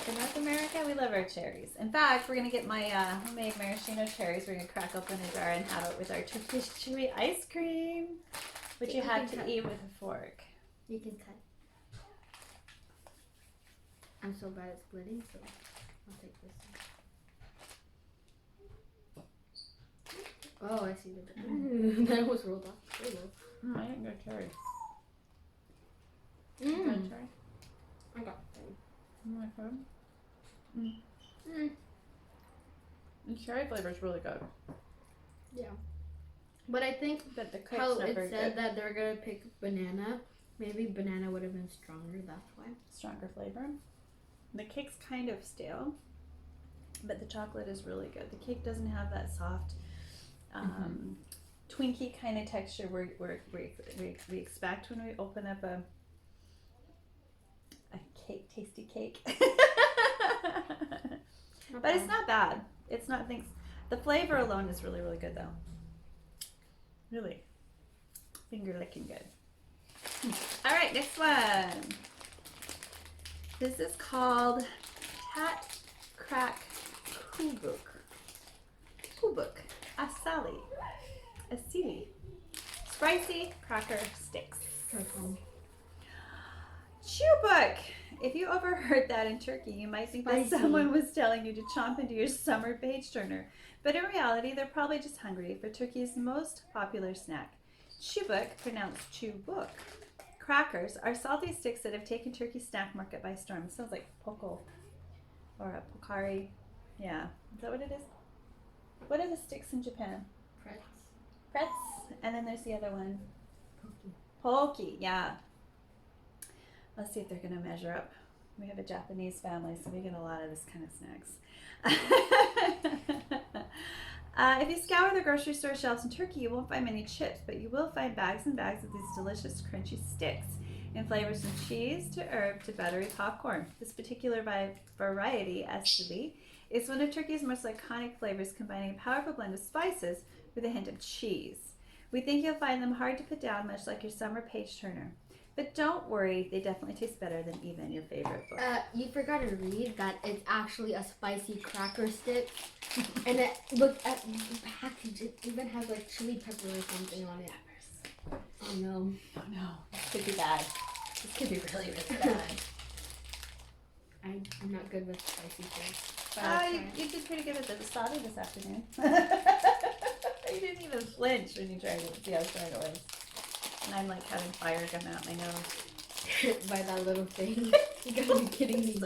In North America, we love our cherries. In fact, we're going to get my homemade maraschino cherries. We're going to crack open a jar and have it with our Turkish chewy ice cream, which you have to eat with a fork. You can cut. I'm so bad at splitting, so I'll take this. Oh, I see the that was rolled off the table. I didn't go cherry. Cherry? I got cherry. The cherry flavor is really good. Yeah. But I think But the how not it very said good. that they're gonna pick banana, maybe banana would have been stronger, that's why. Stronger flavor. The cake's kind of stale, but the chocolate is really good. The cake doesn't have that soft, Twinkie kind of texture we expect when we open up a cake, tasty cake. But it's not bad. It's not things. The flavor alone is really, really good though. Really. Finger licking good. All right, next one. This is called Tat Crack Kubuk. Kubuk. Asali. Asili. Spicy cracker sticks. Chubuk. If you overheard that in Turkey, you might think that someone was telling you to chomp into your summer page turner. But in reality, they're probably just hungry for Turkey's most popular snack. Chubuk, pronounced chubuk. Crackers are salty sticks that have taken Turkey's snack market by storm. It sounds like poko or a pokari. Yeah. Is that what it is? What are the sticks in Japan? Pretz. And then there's the other one. Poki. Yeah. Let's see if they're going to measure up. We have a Japanese family, so we get a lot of this kind of snacks. If you scour the grocery store shelves in Turkey, you won't find many chips, but you will find bags and bags of these delicious crunchy sticks in flavors from cheese to herb to buttery popcorn. This particular variety, esili, is one of Turkey's most iconic flavors, combining a powerful blend of spices with a hint of cheese. We think you'll find them hard to put down, much like your summer page turner. But don't worry, they definitely taste better than even your favorite book. You forgot to read that it's actually a spicy cracker stick. And look at the package, it even has like chili pepper or something on it. Oh no. Oh no, this could be bad. This could be really, really bad. I'm not good with spicy things. You did pretty good with the wasabi this afternoon. You didn't even flinch when you tried it. See how strong it was. And I'm like having fire come out my nose. By that little thing. You gotta be kidding me. I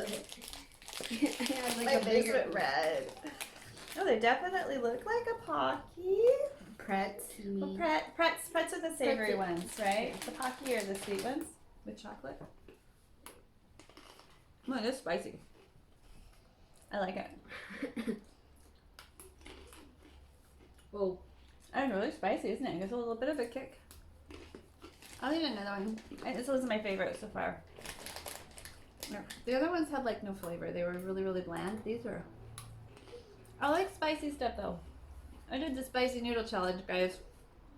have like a bigger went red. Oh, they definitely look like a Pocky. Pretz. Well, Pretz are the savory ones, right? The Pocky are the sweet ones with chocolate. Oh, it is spicy. I like it. Oh. It's really spicy, isn't it? It gives a little bit of a kick. I'll eat another one. This was my favorite so far. The other ones had like no flavor. They were really, really bland. These were. I like spicy stuff though. I did the spicy noodle challenge, guys.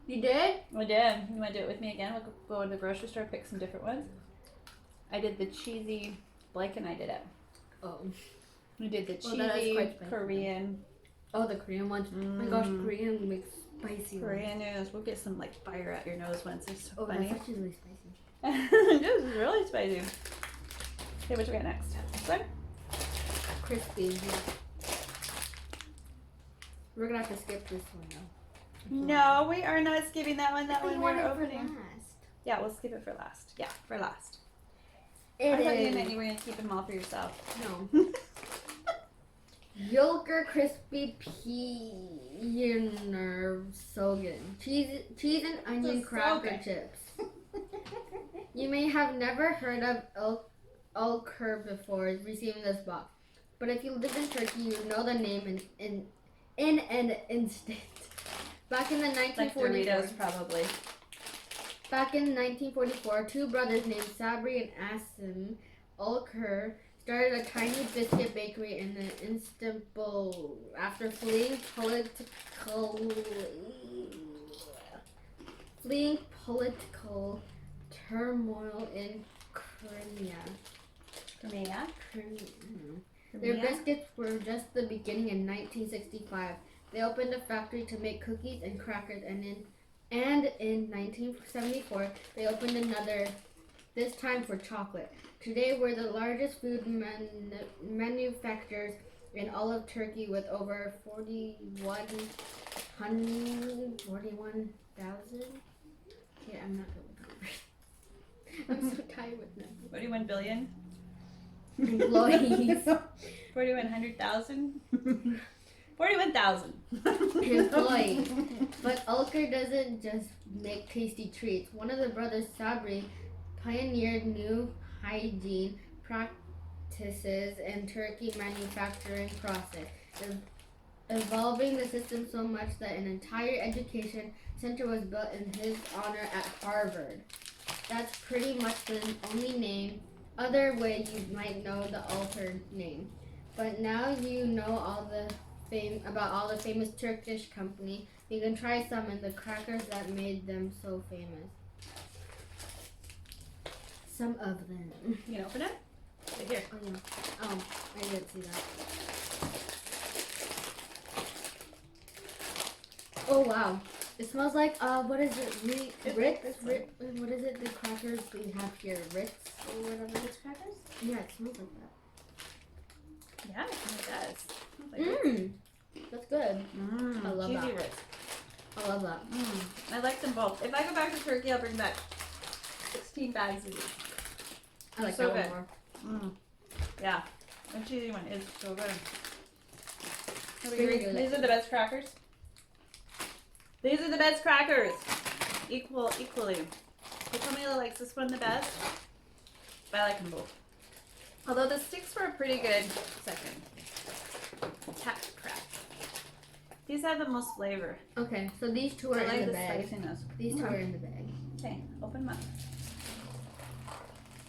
You did? I did. You want to do it with me again? We'll go to the grocery store, pick some different ones. I did the cheesy. Blake and I did it. Oh. We did the cheesy Korean. Oh, the Korean ones. Oh my gosh, Korean makes spicy Korean noodles. We'll get some like fire out your nose ones. It's so funny. That's actually really spicy. This is really spicy. Okay, what you got next? This one? Crispy. Yeah. We're gonna have to skip this one though. No, we are not skipping that one. That one we're wanted opening. for last. Yeah, we'll skip it for last. Yeah, for last. It I thought you is. meant you were gonna keep them all for yourself. No. Yolker crispy peanut sogen. Cheese and onion cracker chips. You may have never heard of Ulker before receiving this box, but if you live in Turkey, you know the name in an instant. Back in the 1940s, Like Doritos, probably. Back in 1944, two brothers named Sabri and Asim Ulker started a tiny biscuit bakery in Istanbul after fleeing political turmoil in Crimea. Their biscuits were just the beginning in 1965. They opened a factory to make cookies and crackers, and in 1974, they opened another, this time for chocolate. Today, we're the largest food manufacturers in all of Turkey with over 141,000. Yeah, I'm not good with numbers. I'm so tired with numbers. 41 billion? Employees. 4,100,000? 41,000. Employees. But Ulker doesn't just make tasty treats. One of the brothers, Sabri, pioneered new hygiene practices in turkey manufacturing process, evolving the system so much that an entire education center was built in his honor at Harvard. That's pretty much the only other way you might know the Ulker name. But now you know about all the famous Turkish company. You can try some and the crackers that made them so famous. Some of them. You can open it? Right here. Oh yeah. Oh, I didn't see that. Oh wow. It smells like what is it? Ritz? What is it? The crackers we have here, Ritz or whatever. Ritz crackers? Yeah, it smells like that. Yeah, it kind of does. Smells like That's good. I love cheesy that. Ritz. I love that. I like them both. If I go back to Turkey, I'll bring back 16 bags of these. I like So that good. one more. Yeah, the cheesy one is so good. Really good. These are the best crackers. These are the best crackers. Equally. Kotomi likes this one the best. But I like them both. Although the sticks were a pretty good second. Crap. These have the most flavor. Okay, so these two are I like in the the bag. spiciness. These two are in the bag. Okay, open them up.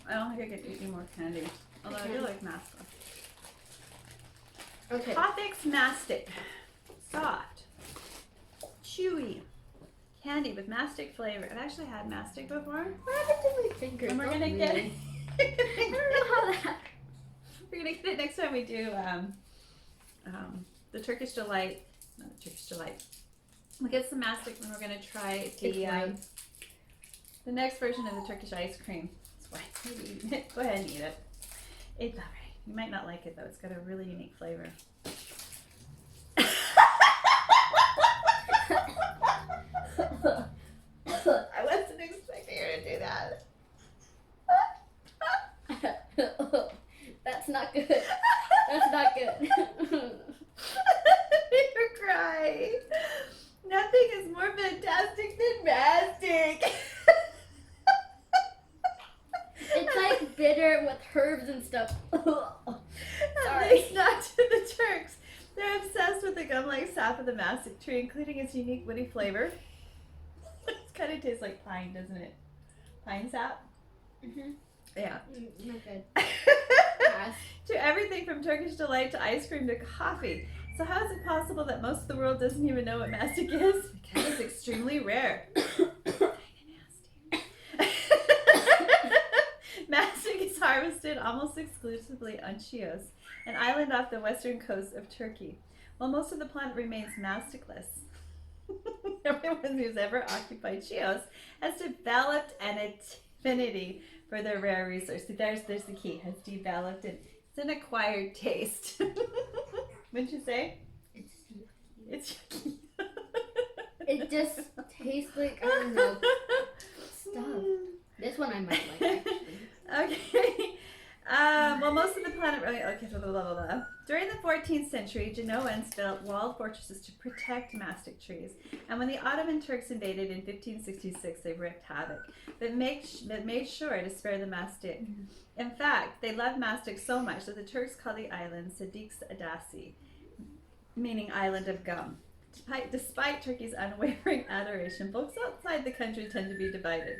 I don't think I could eat any more candy. Although I do like mastic. Okay. Topics mastic. Soft. Chewy. Candy with mastic flavor. I've actually had mastic before. What happened to my fingers? And we're Don't gonna get really. it. I don't know how that. We're gonna get it next time we do the Turkish Delight. Not the Turkish Delight. We'll get some mastic and we're gonna try the next version of the Turkish ice cream. That's why I'm eating it. Go ahead and eat it. It's alright. You might not like it though. It's got a really unique flavor. I wasn't expecting her to do that. That's not good. That's not good. You're crying. Nothing is more fantastic than mastic. It's like bitter with herbs and stuff. At least not to the Turks. They're obsessed with the gum-like sap of the mastic tree, including its unique woody flavor. It kind of tastes like pine, doesn't it? Pine sap? Mm-hmm. Yeah. Not good. To everything from Turkish Delight to ice cream to coffee. So how is it possible that most of the world doesn't even know what mastic is? Because it's extremely rare. Mastic is harvested almost exclusively on Chios, an island off the western coast of Turkey. While most of the planet remains masticless, everyone who's ever occupied Chios has developed an affinity for their rare resource. There's the key. Has developed it. It's an acquired taste. Wouldn't you say? It's yucky. It just tastes like, I don't know, stuff. This one I might like, actually. Okay. Well, most of the planet really. Okay, blah, blah, blah, blah. During the 14th century, Genoans built walled fortresses to protect mastic trees. And when the Ottoman Turks invaded in 1566, they wreaked havoc, but made sure to spare the mastic. In fact, they loved mastic so much that the Turks called the island Sadiq Adasi, meaning island of gum. Despite Turkey's unwavering adoration, folks outside the country tend to be divided.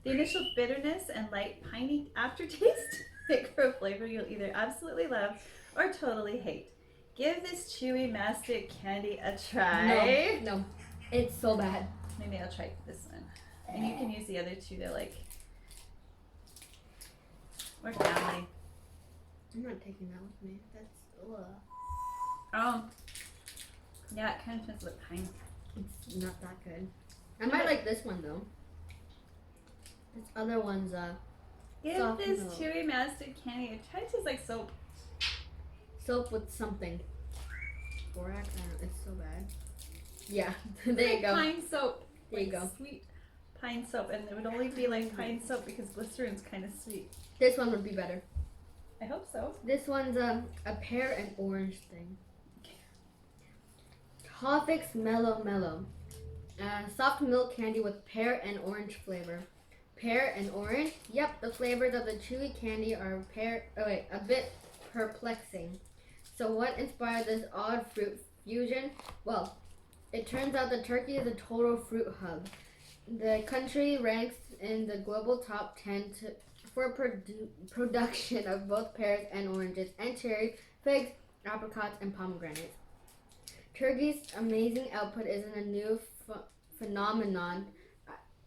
The initial bitterness and light piney aftertaste make for a flavor you'll either absolutely love or totally hate. Give this chewy mastic candy a try. No, it's so bad. Maybe I'll try this one. And you can use the other two to like, or family. I'm not taking that with me. That's, Oh, yeah, it kind of smells like pine. it's not that good. I might like this one though. This other one's Give soft this milk. chewy mastic candy a try. It tastes like soap. Soap with something. Borax, I don't know, it's so bad. Yeah, there you go. Pine soap. There you go. Sweet pine soap, and it would only be like pine soap because glycerin's kind of sweet. This one would be better. I hope so. This one's a pear and orange thing. Toffix Mellow Mellow. Soft milk candy with pear and orange flavor. Pear and orange? Yep, the flavors of the chewy candy are a bit perplexing. So what inspired this odd fruit fusion? Well, it turns out that Turkey is a total fruit hub. The country ranks in the global top 10 for production of both pears and oranges, and cherries, figs, apricots, and pomegranates. Turkey's amazing output isn't a new phenomenon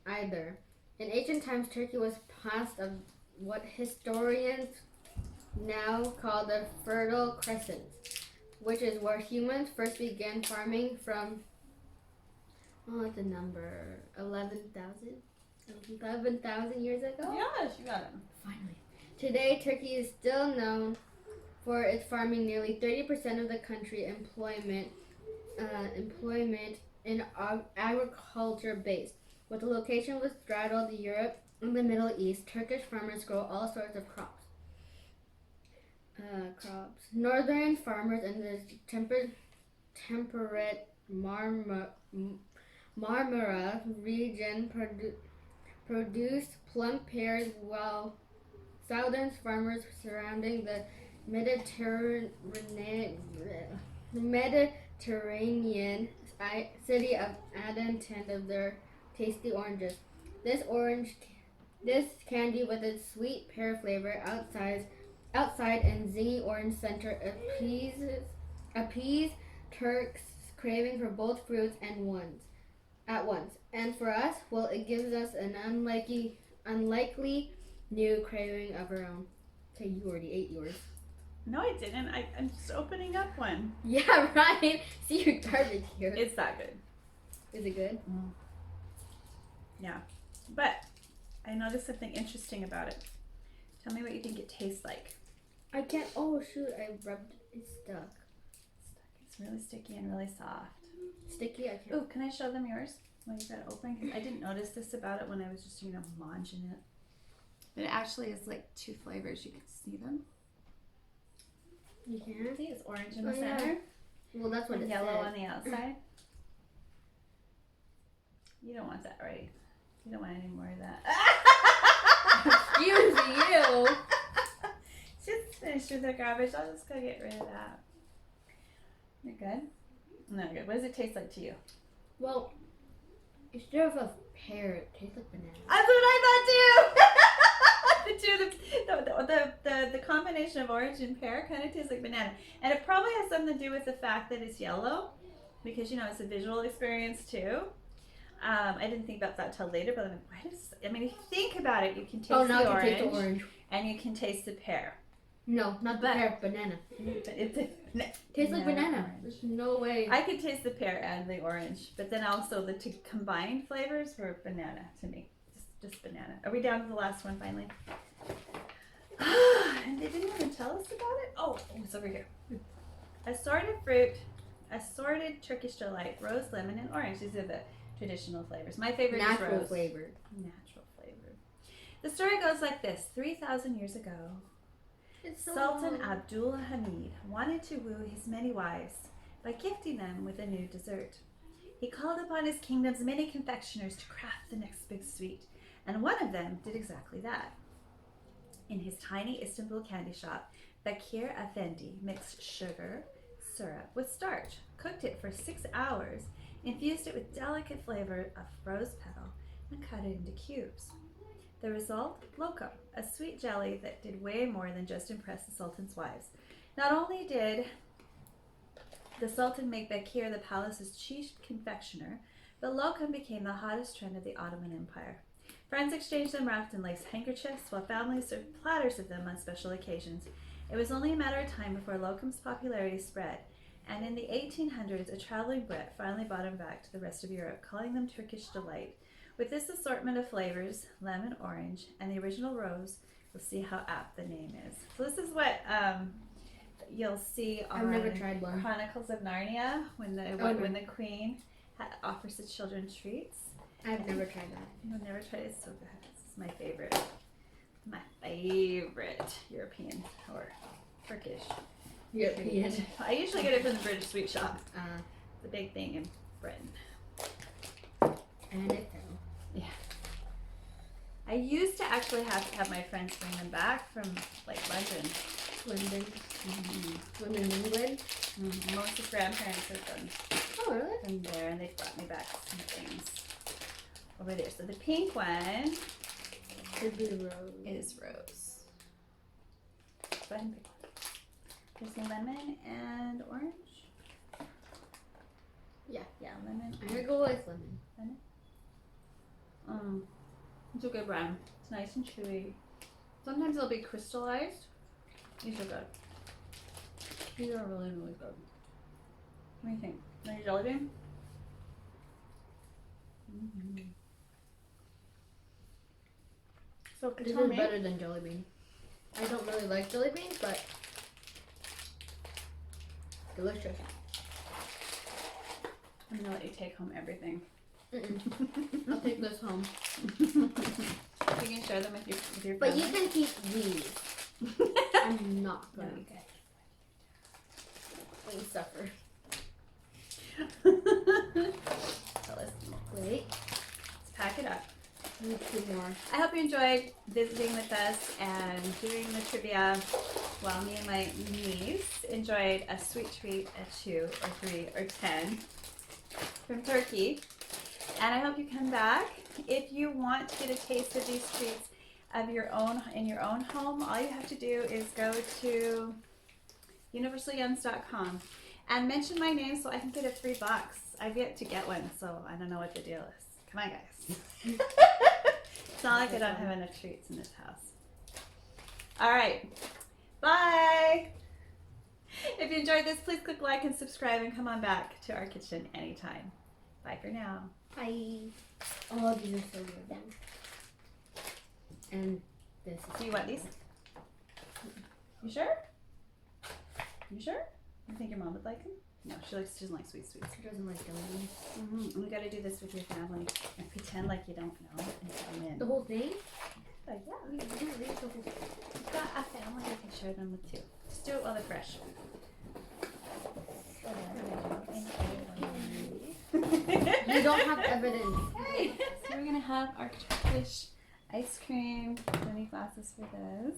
either. In ancient times, Turkey was past of what historians now call the Fertile Crescent, which is where humans first began farming from, what's the number, 11,000 years ago? Yes, you got it. Finally. Today, Turkey is still known for its farming. Nearly 30% of the country employment in agriculture based. With a location with straddled Europe and the Middle East, Turkish farmers grow all sorts of crops. Northern farmers in the temperate Marmara region produce plum pears, while southern farmers surrounding the Mediterranean city of Aden tend of their tasty oranges. This candy with its sweet pear flavor outside and zingy orange center appease Turks' craving for both fruits at once. And for us, well, it gives us an unlikely new craving of our own. So you already ate yours. No, I didn't. I'm just opening up one. Yeah, right. See your garbage here. It's that good. Is it good? Mm. Yeah. But I noticed something interesting about it. Tell me what you think it tastes like. I can't. Oh, shoot. I rubbed it. It's stuck. It's really sticky and really soft. Sticky? I can't. Oh, can I show them yours? When you got it open? 'Cause I didn't notice this about it when I was just, munging it. But it actually is like two flavors. You can see them. You can? See, it's orange in the Oh, yeah. center. Well, that's what And it yellow said. on the outside. You don't want that, right? You don't want any more of that. Excuse you. Just finished with the garbage. I'll just go get rid of that. You're good? Not good. What does it taste like to you? Well, instead of a pear, it tastes like banana. That's what I thought too. The combination of orange and pear kind of tastes like banana, and it probably has something to do with the fact that it's yellow, because it's a visual experience too. I didn't think about that till later, but I'm like, if you think about it, you can taste the orange, taste the orange, and you can taste the pear. No, not the pear, banana. Tastes like banana. Orange. There's no way. I could taste the pear and the orange, but then also the two combined flavors were banana to me. Just banana. Are we down to the last one finally? And they didn't even tell us about it? Oh, it's over here. Assorted fruit, assorted Turkish delight, rose, lemon, and orange. These are the traditional flavors. My favorite is rose. Flavored. Natural flavor. The story goes like this. 3,000 years ago, Sultan Abdul Hamid wanted to woo his many wives by gifting them with a new dessert. He called upon his kingdom's many confectioners to craft the next big sweet, and one of them did exactly that. In his tiny Istanbul candy shop, Bakir Effendi mixed sugar, syrup with starch, cooked it for 6 hours, infused it with delicate flavor of rose petal, and cut it into cubes. The result? Lokum, a sweet jelly that did way more than just impress the Sultan's wives. Not only did the Sultan make Bakir the palace's chief confectioner, but lokum became the hottest trend of the Ottoman Empire. Friends exchanged them wrapped in lace handkerchiefs, while families served platters of them on special occasions. It was only a matter of time before lokum's popularity spread, and in the 1800s, a traveling Brit finally brought them back to the rest of Europe, calling them Turkish delight. With this assortment of flavors, lemon, orange, and the original rose, we'll see how apt the name is. So this is what you'll see on I've never tried one. Chronicles of Narnia when the Queen offers the children treats. I've never tried that. I've never tried it. It's so good. This is my favorite. My favorite European or Turkish. European. I usually get it from the British sweet shop. The big thing in Britain. And it fell. Yeah. I used to actually have my friends bring them back from like London. London. Mm-hmm. London, England. Mm-hmm. Most of grandparents have done Oh, really? from there, and they brought me back some things over there. So the pink one Could be rose. is rose. Go ahead and pick one. There's lemon and orange. Yeah. Yeah, lemon. I'm gonna go with lemon. It's a good brand. It's nice and chewy. Sometimes they'll be crystallized. These are good. These are really, really good. What do you think? Want your jelly bean? Mm-hmm. So This tell is me. better than jelly bean. I don't really like jelly beans, but delicious. I'm gonna let you take home everything. I'll take this home. You can share them with your But family. you can keep these. I'm not going to get. We suffer. So let's Wait. pack it up. I need 2 more. I hope you enjoyed visiting with us and doing the trivia while me and my niece enjoyed a sweet treat at 2 or 3 or 10 from Turkey. And I hope you come back. If you want to get a taste of these treats of your own in your own home, all you have to do is go to universalyums.com and mention my name so I can get a free box. I've yet to get one, so I don't know what the deal is. Come on, guys. It's not like I don't have enough treats in this house. All right. Bye. If you enjoyed this, please click like and subscribe and come on back to our kitchen anytime. Bye for now. Bye. Oh, these are so good. And this is. Do you want these? You sure? You sure? You think your mom would like them? No, she doesn't like sweets. She doesn't like jelly beans. We got to do this with your family and pretend like you don't know and come in. The whole thing? But yeah, We don't read the whole thing. we've got a family you can share them with too. Just do it while they're fresh. You don't have evidence. Hey, so we're gonna have our Turkish ice cream. 20 glasses for this.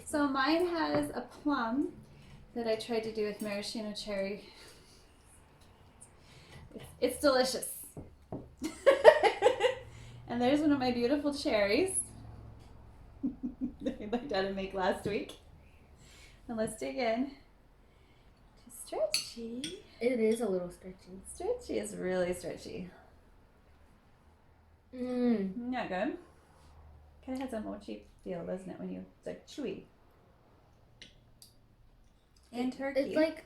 So mine has a plum that I tried to do with maraschino cherry. It's delicious. And there's one of my beautiful cherries that I learned how to make last week. And let's dig in. Stretchy. It is a little stretchy. Stretchy is really stretchy. Mmm. Not good. Kind of has a mochi feel, doesn't it? When you it's like chewy. And turkey. It's like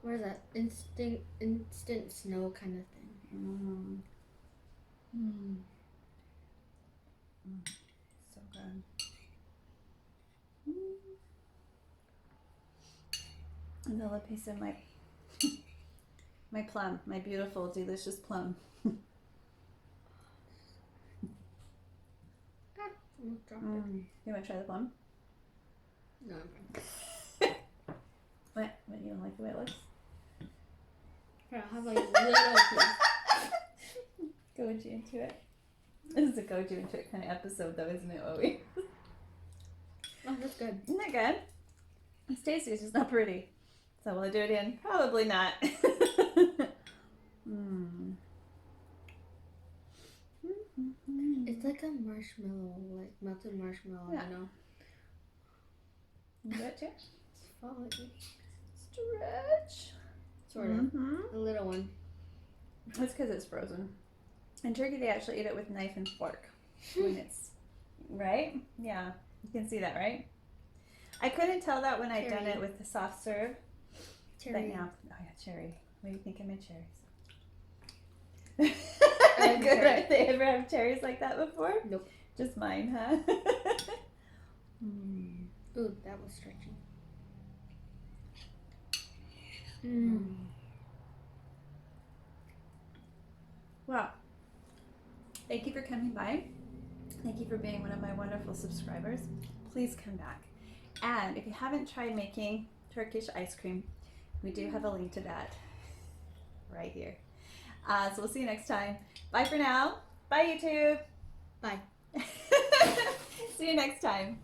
what is that? Instant snow kind of thing. Mm. Mm. So good. Another piece of my my plum, my beautiful, delicious plum. Almost dropped it. You want to try the plum? No. What? You don't like the way it looks? Here, I'll have like a little piece. Goju into it. This is a Goju into it kind of episode, though, isn't it, Owie? Oh, that's good. Isn't that good? It's tasty. It's just not pretty. So will I do it in? Probably not. It's like a marshmallow, like melted marshmallow, Yeah. you know? You got it too? It's falling. Stretch. Sort of. A little one. That's because it's frozen. In Turkey, they actually eat it with knife and fork when it's right. Yeah, you can see that, right? I couldn't tell that when I'd done Cherry. it with the soft serve, Cherry. but now, oh yeah, cherry. What do you think of my cherries? have Good. cherry. Have they ever had cherries like that before? Nope. Just mine, huh? Ooh, that was stretchy. Mmm. Well, thank you for coming by. Thank you for being one of my wonderful subscribers. Please come back. And if you haven't tried making Turkish ice cream, we do have a link to that right here. So we'll see you next time. Bye for now. Bye, YouTube. Bye. See you next time.